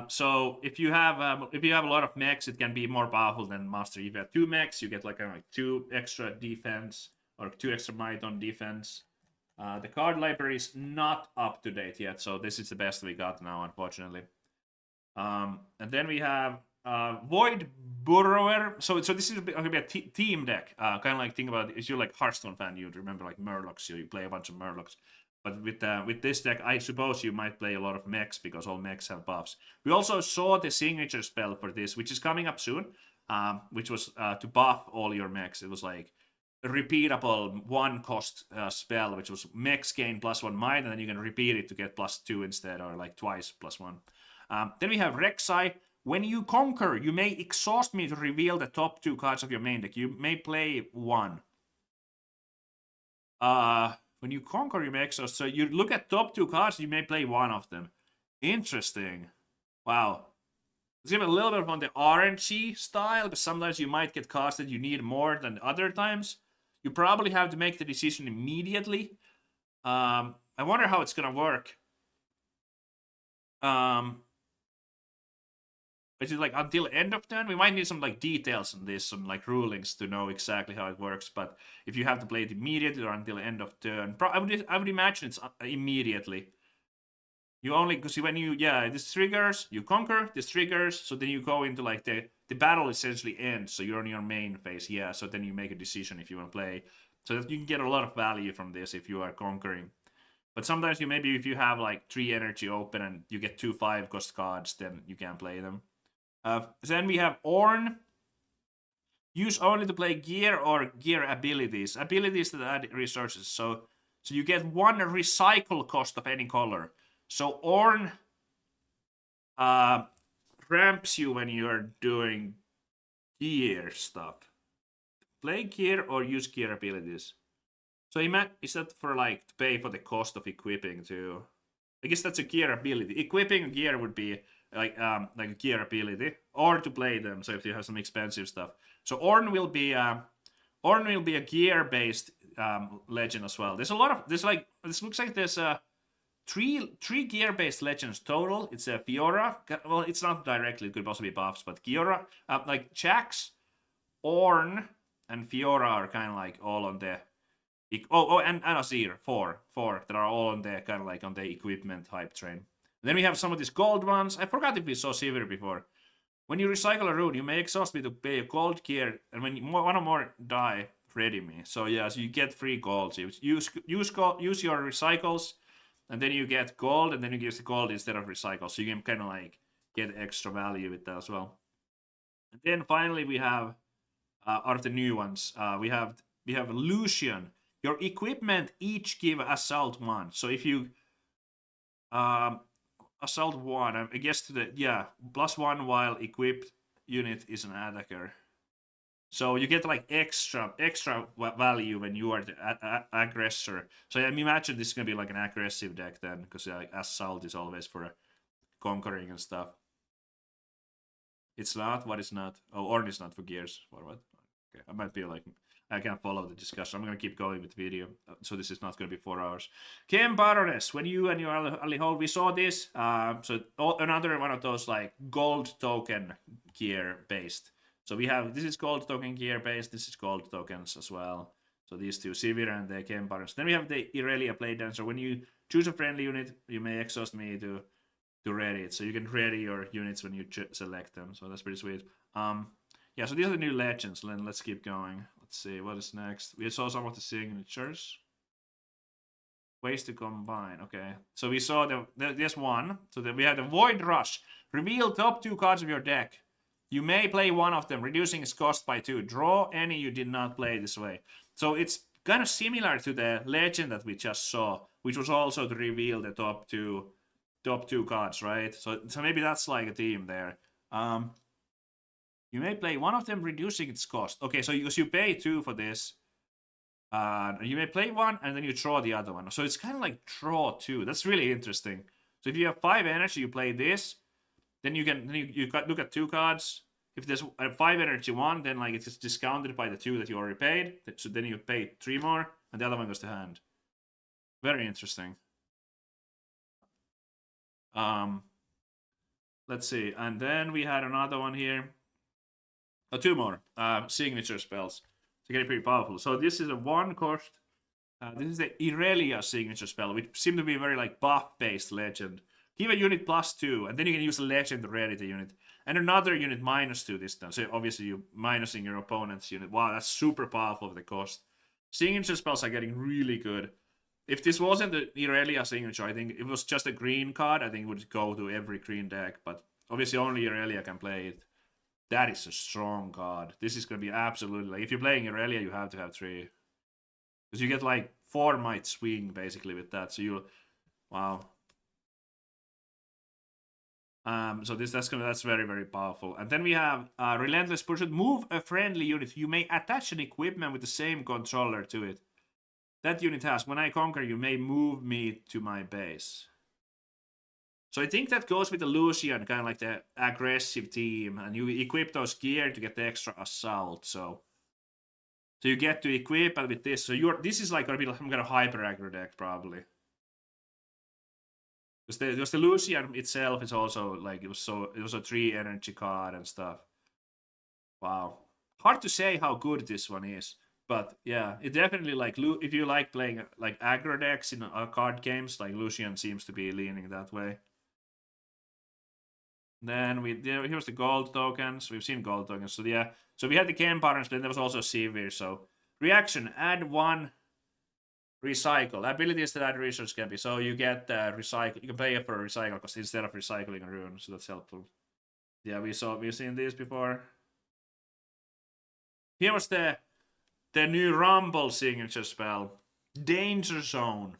[SPEAKER 2] So if you have a lot of mechs, it can be more powerful than Master. If you have 2 mechs, you get like 2 extra defense or 2 extra might on defense. The card library is not up to date yet, so this is the best we got now, unfortunately. And then we have Void Burrower. So this is going to be a team deck. Kind of like, think about it, if you're like Hearthstone fan, you'd remember like Murlocs. So you play a bunch of Murlocs. But with this deck, I suppose you might play a lot of mechs because all mechs have buffs. We also saw the signature spell for this, which is coming up soon, which was to buff all your mechs. It was like a repeatable 1-cost spell, which was mechs gain +1 might, and then you can repeat it to get +2 instead, or like twice +1. Then we have Rek'Sai. When you conquer, you may exhaust me to reveal the top 2 cards of your main deck. You may play 1. When you conquer, you may exhaust. So you look at top 2 cards, you may play 1 of them. Interesting. Wow. Let's give it a little bit on the RNG style, because sometimes you might get cards that you need more than other times. You probably have to make the decision immediately. I wonder how it's gonna work. Is it like until end of turn? We might need some like details on this, some like rulings to know exactly how it works. But if you have to play it immediately or until end of turn, I would imagine it's immediately. You only, because when you, this triggers, you conquer, this triggers, so then you go into like the battle essentially ends, so you're on your main phase, so then you make a decision if you want to play. So that you can get a lot of value from this if you are conquering. But sometimes if you have like 3 energy open and you get 2 5-cost cards, then you can play them. Then we have Ornn. Use only to play gear or gear abilities. Abilities that add resources. So you get 1 recycle cost of any color. So Ornn ramps you when you're doing gear stuff. Play gear or use gear abilities. So is that for like to pay for the cost of equipping too? I guess that's a gear ability. Equipping gear would be like a gear ability, or to play them. So if you have some expensive stuff, so Ornn will be a gear-based legend as well. There's a lot of this looks like there's three gear-based legends total. It's a Fiora. Well, it's not directly. It could possibly be buffs, but Fiora, like Jax, Ornn, and Fiora are kind of like all on the. And Azir, four that are all on the kind of like on the equipment hype train. And then we have some of these gold ones. I forgot if we saw Sivir before. When you recycle a rune, you may exhaust me to pay a gold gear, and when one or more die, ready me. So yeah, so you get free gold. So you use your recycles, and then you get gold, and then you use the gold instead of recycle. So you can kind of like get extra value with that as well. And then finally we have out of the new ones, we have Lucian. Your equipment each give assault 1. So if you assault 1, I guess to the +1 while equipped unit is an attacker. So you get like extra value when you are the aggressor. So I imagine this is gonna be like an aggressive deck then, because assault is always for conquering and stuff. It's not. What is not? Oh, Ornn is not for gears. Or what? Okay, I might be like. I can't follow the discussion. I'm going to keep going with the video. So this is not going to be 4 hours. Chem Baroness, when you and your ally hold, we saw this. So another one of those like gold token gear based. So we have, this is gold token gear based. This is gold tokens as well. So these two, Sivir and the Chem Baroness. Then we have the Irelia Play Dancer. When you choose a friendly unit, you may exhaust me to ready it. So you can ready your units when you select them. So that's pretty sweet. Yeah, so these are the new legends. Let's keep going. Let's see, what is next? We saw some of the signatures. Ways to combine. Okay, so we saw this one. So then we have the Void Rush. Reveal top 2 cards of your deck. You may play one of them, reducing its cost by 2. Draw any you did not play this way. So it's kind of similar to the legend that we just saw, which was also to reveal the top two cards, right? So maybe that's like a theme there. You may play one of them, reducing its cost. Okay, so because you pay 2 for this, you may play one and then you draw the other one. So it's kind of like draw 2. That's really interesting. So if you have 5 energy, you play this. then you look at 2 cards. If there's a 5 energy one, then like it's discounted by the 2 that you already paid. So then you pay 3 more, and the other one goes to hand. Very interesting. Let's see, and then we had another one here. 2 more signature spells to get it pretty powerful. So this is a 1 cost. This is the Irelia signature spell, which seems to be a very like buff-based legend. Give a unit +2, and then you can use a legend to ready the unit. And another unit -2 this time. So obviously you're minusing your opponent's unit. Wow, that's super powerful with the cost. Signature spells are getting really good. If this wasn't the Irelia signature, I think it was just a green card, I think it would go to every green deck. But obviously only Irelia can play it. That is a strong card. This is going to be absolutely... Like, if you're playing Irelia, you have to have 3. Because you get like 4 might swing basically with that. So you'll... Wow. So that's very, very powerful. And then we have Relentless Pursuit. Move a friendly unit. You may attach an equipment with the same controller to it. That unit has, when I conquer, you may move me to my base. So I think that goes with the Lucian, kind of like the aggressive team. And you equip those gear to get the extra assault. So you get to equip it with this. So this is like going to be some kind of hyper aggro deck, probably. Because the Lucian itself is also like it was a 3 energy card and stuff. Wow, hard to say how good this one is, but yeah, it definitely like if you like playing like aggro decks in card games, like Lucian seems to be leaning that way. Then here's the gold tokens. We've seen gold tokens, so yeah. So we had the Ken patterns, but then there was also Severe. So reaction: add 1. Recycle. Abilities that add research can be. So you get recycle. You can pay for a recycle cost instead of recycling a rune. So that's helpful. Yeah, we've seen this before. Here was the new Rumble signature spell. Danger Zone.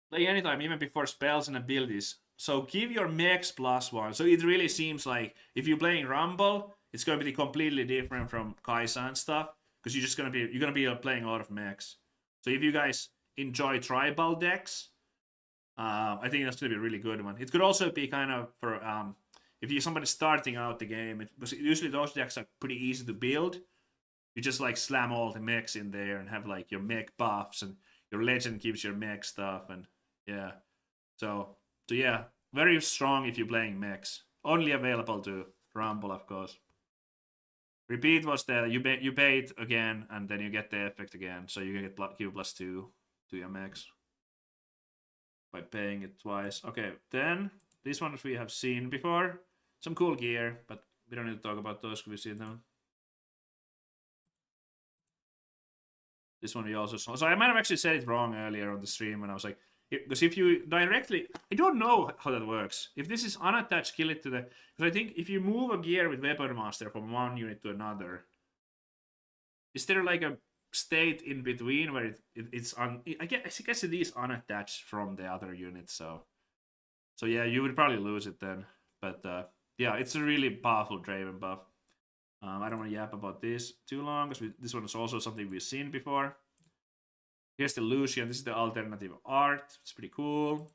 [SPEAKER 2] Play anytime, even before spells and abilities. So give your mechs +1. So it really seems like if you're playing Rumble, it's going to be completely different from Kaisa and stuff. Because you're gonna be playing a lot of mechs. So if you guys enjoy tribal decks, I think that's gonna be a really good one. It could also be kind of for if you're somebody starting out the game. Usually those decks are pretty easy to build. You just like slam all the mechs in there and have like your mech buffs, and your legend gives your mech stuff, and yeah. So yeah, very strong if you're playing mechs. Only available to Rumble, of course. Repeat was the you pay it again, and then you get the effect again. So you get give +2 to your mechs by paying it twice. Okay, then these ones we have seen before. Some cool gear, but we don't need to talk about those because we've seen them. This one we also saw. So I might have actually said it wrong earlier on the stream when I was like, because if you directly, I don't know how that works. If this is unattached, kill it to the... Because I think if you move a gear with Weapon Master from one unit to another, is there like a state in between where it's on... I guess it is unattached from the other unit, so yeah, you would probably lose it then. But yeah, it's a really powerful Draven buff. I don't want to yap about this too long, because this one is also something we've seen before. Here's the Lucian. This is the alternative art. It's pretty cool.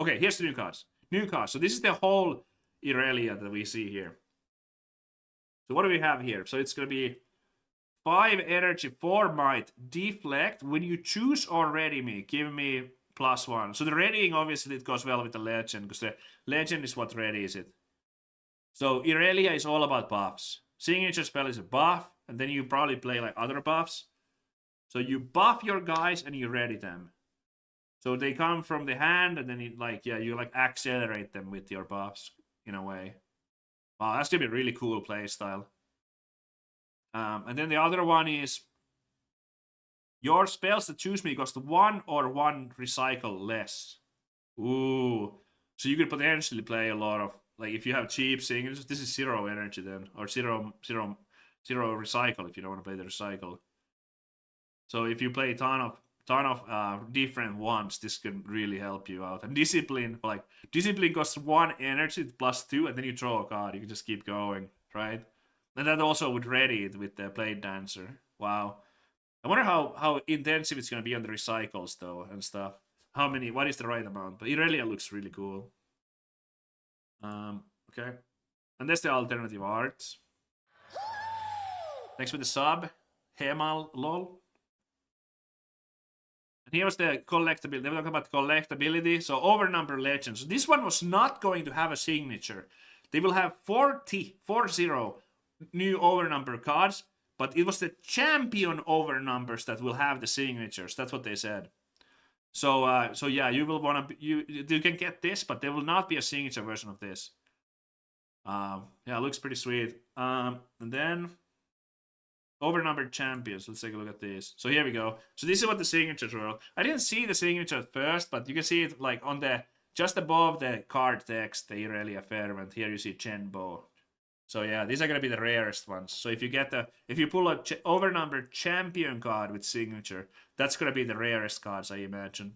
[SPEAKER 2] Okay, here's the new cards. New cards. So this is the whole Irelia that we see here. So what do we have here? So it's going to be 5 energy, 4 might, deflect. When you choose or ready me, give me +1. So the readying, obviously, it goes well with the legend, because the legend is what readies it. So Irelia is all about buffs. Signature spell is a buff, and then you probably play like other buffs. So you buff your guys and you ready them. So they come from the hand, and then you accelerate them with your buffs in a way. Wow, that's gonna be a really cool playstyle. And then the other one is your spells that choose me cost 1 or 1 recycle less. Ooh, so you could potentially play a lot of, like, if you have cheap signatures, this is 0 energy then, or 0 recycle if you don't want to play the recycle. So if you play a ton of different ones, this can really help you out. And discipline, discipline costs 1 energy +2, and then you draw a card. You can just keep going, right? And that also would ready it with the Blade Dancer. Wow. I wonder how intensive it's gonna be on the recycles though and stuff. What is the right amount? But it really looks really cool. Okay. And that's the alternative art. Next with the sub, Hemal lol. And here was the collectability. They were talking about collectability. So overnumber legends. This one was not going to have a signature. They will have 40 new overnumber cards, but it was the champion overnumbers that will have the signatures. That's what they said. So yeah, you will want to you can get this, but there will not be a signature version of this. Yeah, it looks pretty sweet. And then overnumbered champions. Let's take a look at this. So here we go. So this is what the signatures were. I didn't see the signature at first, but you can see it like on the just above the card text, the Irelia Fervent. Here you see Chenbo. So yeah, these are gonna be the rarest ones. So if you pull a overnumbered champion card with signature, that's gonna be the rarest cards, I imagine.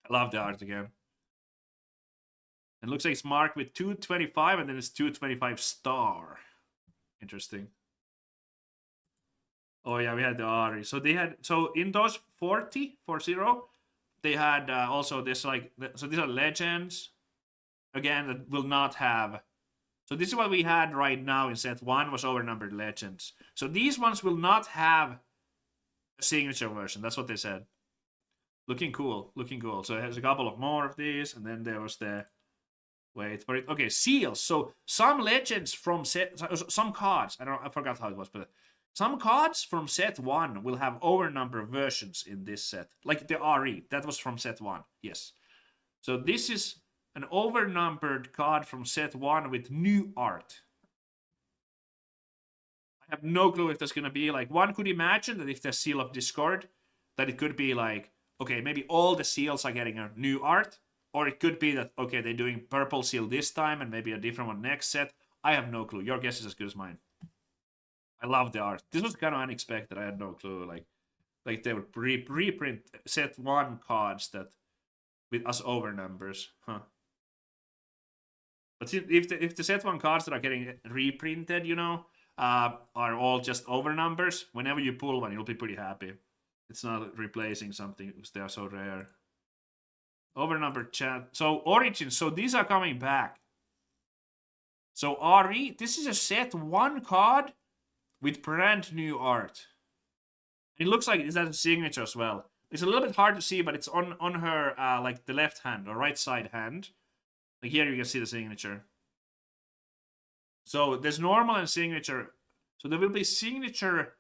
[SPEAKER 2] I love the art again. It looks like it's marked with 225, and then it's 225 star. Interesting. Oh yeah, we had the Ari. So they had in those 40, they had also this like so these are legends again that will not have. So this is what we had right now in set 1 was overnumbered legends. So these ones will not have a signature version. That's what they said. Looking cool, looking cool. So it has a couple of more of these, and then there was the wait for it. Okay, seals. So some legends from set, some cards. I forgot how it was, but some cards from set 1 will have overnumber versions in this set, like the RE. That was from set 1. Yes. So this is an overnumbered card from set 1 with new art. I have no clue if there's going to be like, one could imagine that if there's Seal of Discord, that it could be like, okay, maybe all the seals are getting a new art, or it could be that, okay, they're doing purple seal this time and maybe a different one next set. I have no clue. Your guess is as good as mine. I love the art. This was kind of unexpected. I had no clue. Like they would reprint set 1 cards that with us overnumbers, huh? But if the set 1 cards that are getting reprinted, you know, are all just overnumbers, whenever you pull one, you'll be pretty happy. It's not replacing something because they are so rare. Overnumbered chat. So Origins. So these are coming back. So RE. This is a set 1 card with brand new art. It looks like it's a signature as well. It's a little bit hard to see, but it's on her like the left hand or right side hand. Like here you can see the signature. So there's normal and signature. So there will be signature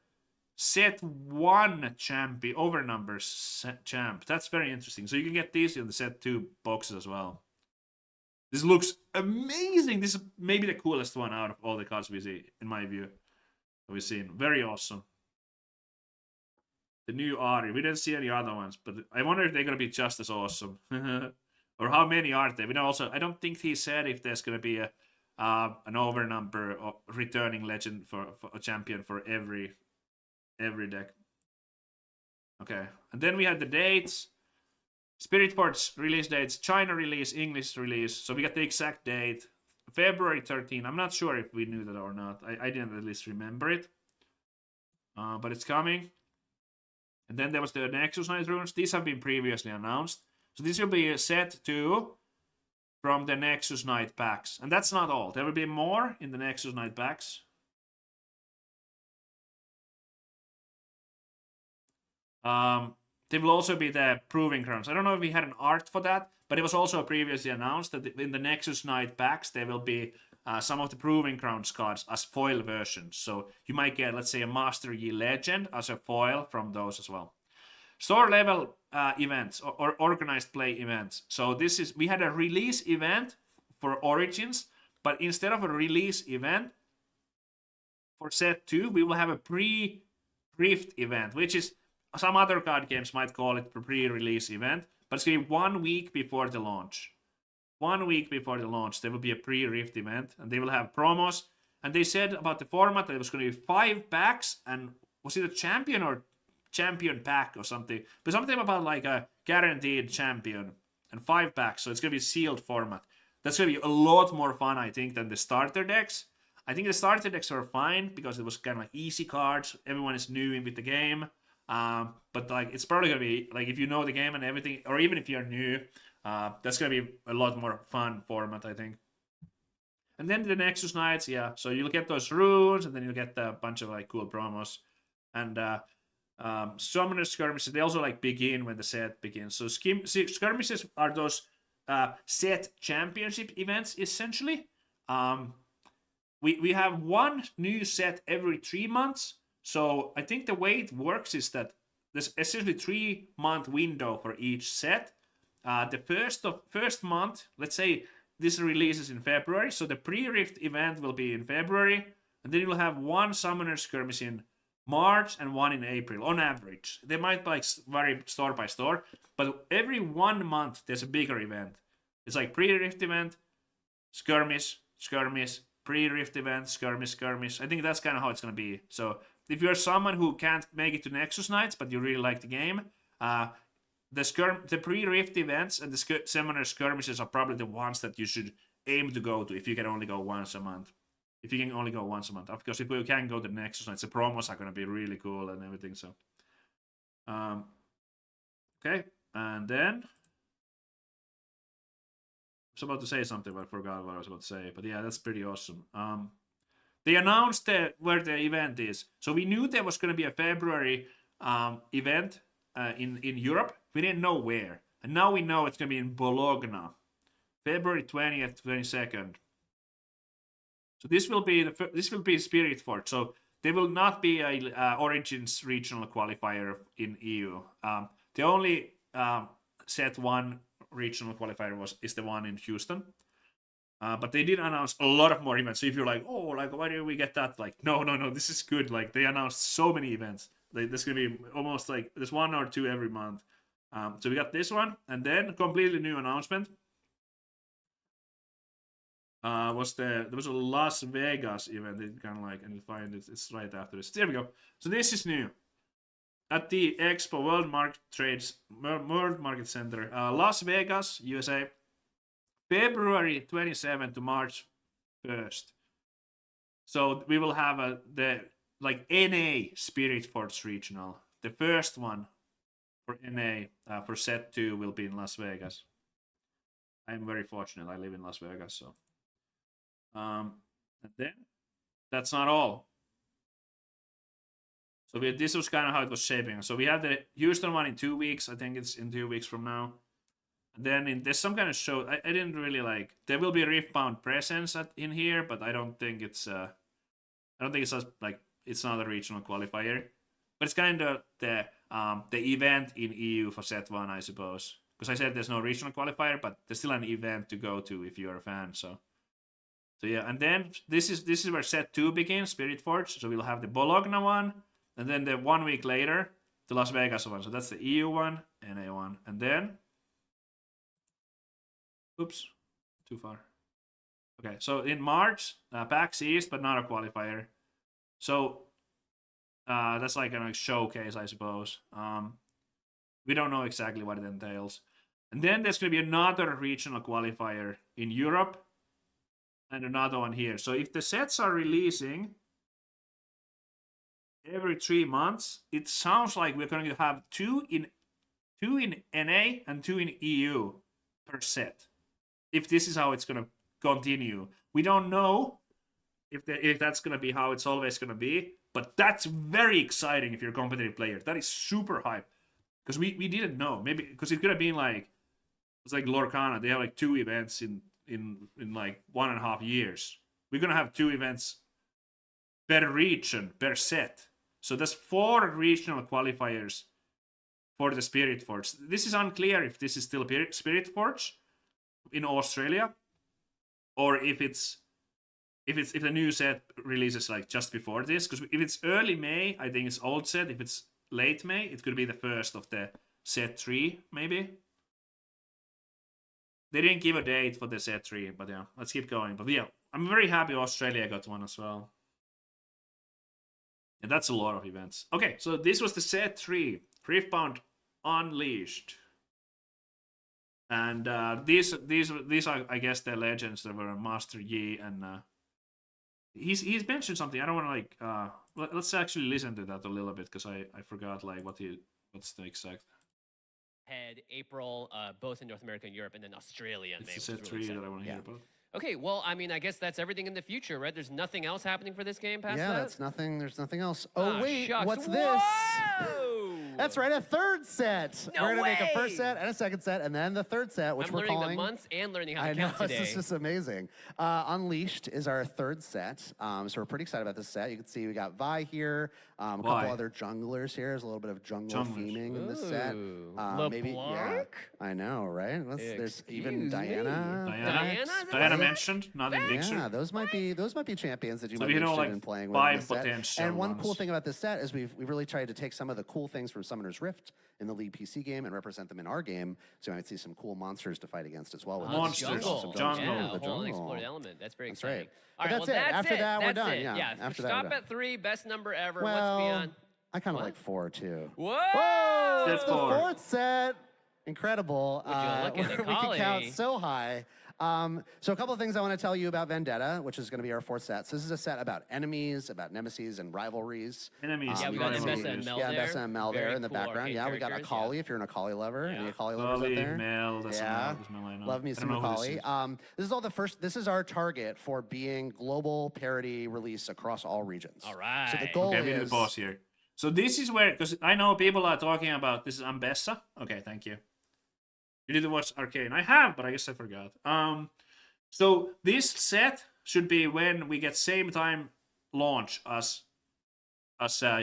[SPEAKER 2] set 1 champion overnumbers champ. That's very interesting. So you can get these in the set 2 boxes as well. This looks amazing. This is maybe the coolest one out of all the cards we see, in my view. We've seen. Very awesome. The new Ari. We didn't see any other ones, but I wonder if they're going to be just as awesome. Or how many are there? We know also, I don't think he said if there's going to be an overnumber or returning legend for a champion for every deck. Okay, and then we had the dates. Spiritport's release dates, China release, English release. So we got the exact date. February 13. I'm not sure if we knew that or not. I didn't at least remember it. But it's coming. And then there was the Nexus Knight runes. These have been previously announced. So this will be a set 2 from the Nexus Knight packs. And that's not all. There will be more in the Nexus Knight packs. There will also be the Proving Crowns. I don't know if we had an art for that, but it was also previously announced that in the Nexus Knight packs, there will be some of the Proving Crowns cards as foil versions. So you might get, let's say, a Master Yi Legend as a foil from those as well. Store level events or organized play events. So we had a release event for Origins, but instead of a release event for set 2, we will have a pre-rift event, which is some other card games might call it a pre-release event, but it's going to be 1 week before the launch. 1 week before the launch, there will be a pre-rift event, and they will have promos. And they said about the format that it was going to be 5 packs, and was it a champion or champion pack or something? But something about like a guaranteed champion and 5 packs, so it's going to be a sealed format. That's going to be a lot more fun, I think, than the starter decks. I think the starter decks were fine because it was kind of like easy cards. Everyone is new in with the game. But like it's probably gonna be like if you know the game and everything, or even if you're new, that's gonna be a lot more fun format, I think. And then the Nexus Nights, yeah. So you'll get those runes, and then you'll get a bunch of like cool promos. And Summoner Skirmishes, they also like begin when the set begins. So Skirmishes are those set championship events, essentially. We have one new set every 3 months. So I think the way it works is that there's essentially 3-month window for each set. The first month, let's say this releases in February, so the pre-Rift event will be in February, and then you'll have one Summoner Skirmish in March and one in April, on average. They might like vary store by store, but every 1 month there's a bigger event. It's like pre-Rift event, skirmish, pre-Rift event, skirmish. I think that's kind of how it's going to be. So if you're someone who can't make it to Nexus Nights, but you really like the game, the pre-Rift events and the Summoner Skirmishes are probably the ones that you should aim to go to if you can only go once a month. Of course, if you can go to Nexus Nights, the promos are going to be really cool and everything. So, okay, and then I was about to say something, but I forgot what I was about to say. But yeah, that's pretty awesome. They announced where the event is, so we knew there was going to be a February event in Europe. We didn't know where, and now we know it's going to be in Bologna, February 20th, 22nd. So this will be Spirit Fort. So there will not be a Origins regional qualifier in EU. The only set one regional qualifier is the one in Houston. But they did announce a lot of more events. So if you're like, oh, like why did we get that? Like, no, this is good. Like they announced so many events. There's gonna be almost like there's 1 or 2 every month. So we got this one, and then a completely new announcement. There was a Las Vegas event. It kind of like, and you find it. It's right after this. There we go. So this is new at the Expo World Market Center, Las Vegas, USA, February 27 to March 1st. So we will have the NA Spirit Force Regional. The first one for NA for set 2 will be in Las Vegas. I'm very fortunate. I live in Las Vegas, so. And then that's not all. So this was kind of how it was shaping. So we have the Houston one in 2 weeks. I think it's in 2 weeks from now. And then there's some kind of show. I didn't really like. There will be a Riftbound presence in here, but I don't think it's. I don't think it's like it's not a regional qualifier. But it's kind of the event in EU for set 1, I suppose. Because I said there's no regional qualifier, but there's still an event to go to if you're a fan. So yeah, and then this is where set 2 begins, Spirit Forge. So we'll have the Bologna one, and then the 1 week later, the Las Vegas one. So that's the EU one, NA one, and then, oops, too far. Okay, so in March, PAX East, but not a qualifier. So that's like a showcase, I suppose. We don't know exactly what it entails. And then there's going to be another regional qualifier in Europe, and another one here. So if the sets are releasing every 3 months, it sounds like we're going to have two in NA and 2 in EU per set. If this is how it's going to continue, we don't know if that's going to be how it's always going to be. But that's very exciting if you're a competitive player. That is super hype, because we didn't know. Maybe because it could have been like it's like Lorcana. They have like 2 events in like 1.5 years. We're gonna have 2 events per region, per set. So there's 4 regional qualifiers for the Spirit Forge. This is unclear if this is still Spirit Forge in Australia, or if the new set releases like just before this. Because if it's early May, I think it's old set. If it's late May, it could be the first of the set 3, maybe. They didn't give a date for the set 3, but yeah, let's keep going. But yeah, I'm very happy Australia got one as well. And that's a lot of events. Okay, so this was the set 3, Riftbound Unleashed. And these are, I guess, the legends that were Master Yi, and he's mentioned something. I don't want to like let's actually listen to that a little bit, because I forgot like what's the exact.
[SPEAKER 1] Had April, both in North America and Europe, and then Australia in May.
[SPEAKER 2] It's the set 3 that I want to hear about.
[SPEAKER 1] Okay, well, I mean, I guess that's everything in the future, right? There's nothing else happening for this game past that?
[SPEAKER 3] Yeah, that's nothing. There's nothing else. Oh, wait,
[SPEAKER 1] shucks.
[SPEAKER 3] what's
[SPEAKER 1] Whoa!
[SPEAKER 3] this? That's right, a third set.
[SPEAKER 1] No
[SPEAKER 3] We're going to make a
[SPEAKER 1] way!
[SPEAKER 3] first set and a second set, and then the third set, which
[SPEAKER 1] I'm
[SPEAKER 3] we're
[SPEAKER 1] learning
[SPEAKER 3] calling...
[SPEAKER 1] the months and learning how to
[SPEAKER 3] I know,
[SPEAKER 1] count today.
[SPEAKER 3] this is just amazing. Unleashed is our third set, so we're pretty excited about this set. You can see we got Vi here, a couple other junglers here. There's a little bit of jungle theming in this set. Maybe, yeah, I know, right? There's even Diana.
[SPEAKER 2] Diana mentioned, not in picture.
[SPEAKER 3] Yeah, those might be champions that you might be interested in playing with in this set. And one cool thing about this set is we've really tried to take some of the cool things from Summoner's Rift in the lead PC game and represent them in our game, so you might see some cool monsters to fight against as well. With
[SPEAKER 2] Monsters,
[SPEAKER 1] jungle.
[SPEAKER 2] Yeah,
[SPEAKER 1] a whole unexplored element. That's very exciting.
[SPEAKER 3] Right.
[SPEAKER 1] All right,
[SPEAKER 3] that's it. After that, we're done.
[SPEAKER 1] Yeah.
[SPEAKER 3] After that,
[SPEAKER 1] Stop at 3. Best number ever.
[SPEAKER 3] Well,
[SPEAKER 1] What's beyond?
[SPEAKER 3] I kind of like 4 too.
[SPEAKER 1] Whoa!
[SPEAKER 3] Whoa! It's the
[SPEAKER 2] 4th
[SPEAKER 3] fourth set. Incredible.
[SPEAKER 1] Would you look at it,
[SPEAKER 3] we can count so high. So a couple of things I want to tell you about Vendetta, which is going to be our 4th set. So this is a set about enemies, about nemesis and rivalries.
[SPEAKER 2] Enemies.
[SPEAKER 1] Yeah, we got Nessa and Mel there.
[SPEAKER 3] Yeah, Nessa and Mel there in the
[SPEAKER 1] cool
[SPEAKER 3] background. Yeah, we got Akali if you're an Akali lover. Any Akali lovers out there?
[SPEAKER 2] Mel,
[SPEAKER 3] Love me some Akali. This is all the first. This is our target for being global parity release across all regions.
[SPEAKER 1] All right.
[SPEAKER 3] So the goal
[SPEAKER 2] we need to pause here. So this is where, because I know people are talking about, this is Ambessa. Okay, thank you. You need to watch Arcane. I have, but I guess I forgot. So this set should be when we get same time launch as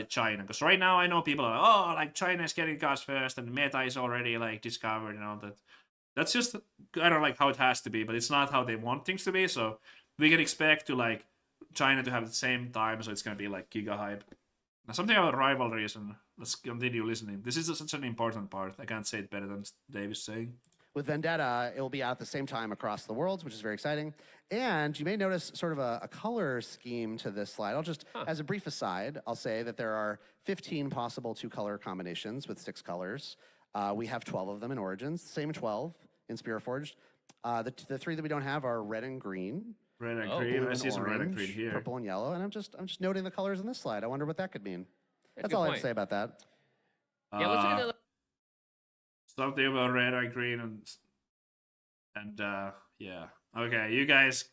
[SPEAKER 2] China. Because right now I know people are like, oh, like China is getting cards first and the meta is already like discovered and all that. That's just, I don't like how it has to be, but it's not how they want things to be. So we can expect to like China to have the same time, so it's going to be like giga hype. Now something about rivalries, and let's continue listening. This is such an important part. I can't say it better than Dave is saying.
[SPEAKER 3] With Vendetta, it will be out at the same time across the worlds, which is very exciting. And you may notice sort of a color scheme to this slide. I'll just, as a brief aside, I'll say that there are 15 possible 2-color combinations with 6 colors. We have 12 of them in Origins, same 12 in Spiritforged. The 3 that we don't have are red and green.
[SPEAKER 2] Red and green. I see some red and green here.
[SPEAKER 3] Purple and yellow. And I'm just noting the colors in this slide. I wonder what that could mean. That's all I have to say about that.
[SPEAKER 1] Yeah, let's look at the...
[SPEAKER 2] Something about red and green and yeah. Okay, you guys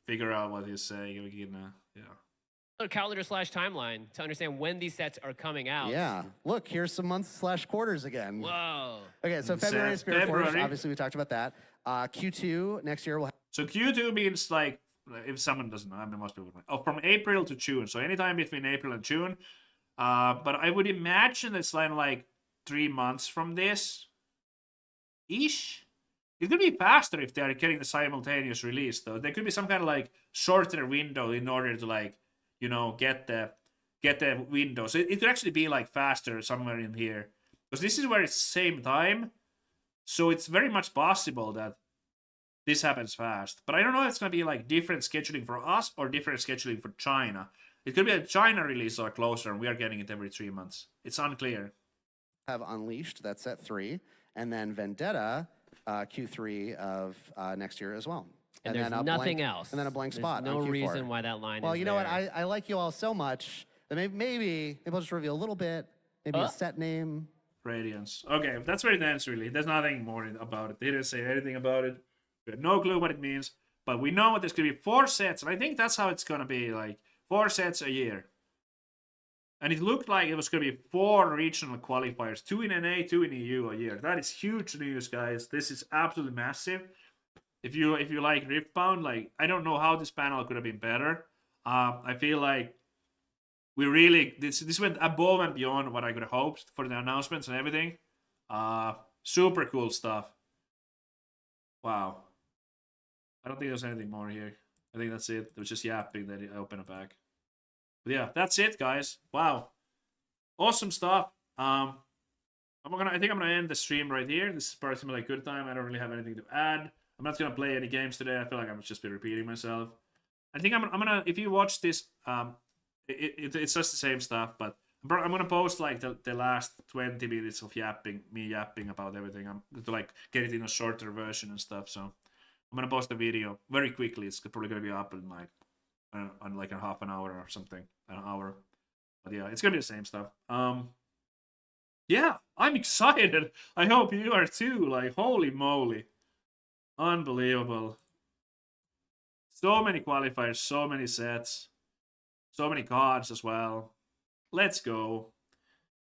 [SPEAKER 2] figure out what he's saying. We can yeah.
[SPEAKER 1] Calendar / timeline to understand when these sets are coming out.
[SPEAKER 3] Yeah. Look, here's some months / quarters again.
[SPEAKER 1] Whoa.
[SPEAKER 3] Okay, so February is Spiritforged. Obviously, we talked about that. Q2 next year will have...
[SPEAKER 2] So Q2 means like, if someone doesn't know, I mean, most people know. Oh, from April to June. So anytime between April and June. But I would imagine it's like 3 months from this. Ish. It could be faster if they are getting the simultaneous release, though. There could be some kind of like shorter window in order to like, you know, get the window. So it could actually be like faster somewhere in here, because this is where it's same time. So it's very much possible that this happens fast. But I don't know if it's gonna be like different scheduling for us or different scheduling for China. It could be a China release or closer, and we are getting it every 3 months. It's unclear.
[SPEAKER 3] Have Unleashed, that's at 3, and then Vendetta, Q3 of next year as well.
[SPEAKER 1] And there's
[SPEAKER 3] then
[SPEAKER 1] nothing else.
[SPEAKER 3] And then a blank spot.
[SPEAKER 1] There's no
[SPEAKER 3] on Q4.
[SPEAKER 1] reason why that line is
[SPEAKER 3] Well, you know
[SPEAKER 1] there.
[SPEAKER 3] what? I like you all so much that maybe we'll just reveal a little bit. Maybe a set name.
[SPEAKER 2] Radiance. Okay, that's where it ends, really. There's nothing more about it. They didn't say anything about it. We have no clue what it means. But we know there's going to be 4 sets. And I think that's how it's going to be, like 4 sets a year. And it looked like it was going to be 4 regional qualifiers. 2 in NA, 2 in EU a year. That is huge news, guys. This is absolutely massive. If you like Riftbound, like, I don't know how this panel could have been better. I feel like we really, this went above and beyond what I could have hoped for the announcements and everything. Super cool stuff. Wow. I don't think there's anything more here. I think that's it. It was just yapping that I opened it back. But yeah, that's it, guys. Wow. Awesome stuff. I think I'm gonna end the stream right here. This is personally a good time. I don't really have anything to add. I'm not gonna play any games today. I feel like I'm just be repeating myself. I think I'm gonna, if you watch this, it's just the same stuff, but I'm gonna post like the last 20 minutes of me yapping about everything. I'm to like get it in a shorter version and stuff. So I'm gonna post the video very quickly. It's probably gonna be up in like on like a half an hour or something, an hour. But yeah, it's gonna be the same stuff. Yeah, I'm excited. I hope you are too. Like, holy moly, unbelievable. So many qualifiers, so many sets, so many cards as well. Let's go.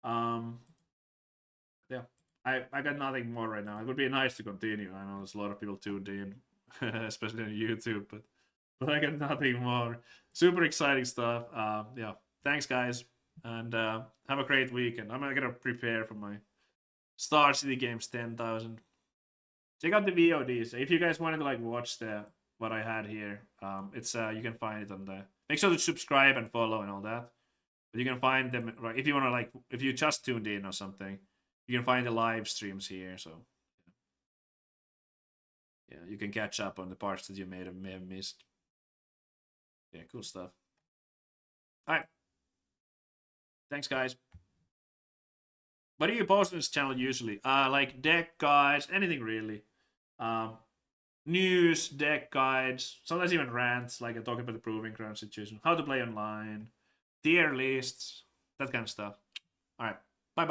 [SPEAKER 2] Yeah, I got nothing more right now. It would be nice to continue. I know there's a lot of people tuned in, especially on YouTube, but I got nothing more. Super exciting stuff. Yeah, thanks guys, and have a great weekend. I'm gonna prepare for my Star City Games 10,000. Check out the VODs if you guys wanted to like watch what I had here. It's you can find it on the. Make sure to subscribe and follow and all that. But you can find them if you wanna like if you just tuned in or something. You can find the live streams here, so yeah, you can catch up on the parts that you may have missed. Yeah, cool stuff. All right, thanks guys. What do you post on this channel usually? Like deck guides, anything really. News, deck guides, sometimes even rants, like I talk about the proving ground situation, how to play online, tier lists, that kind of stuff. All right.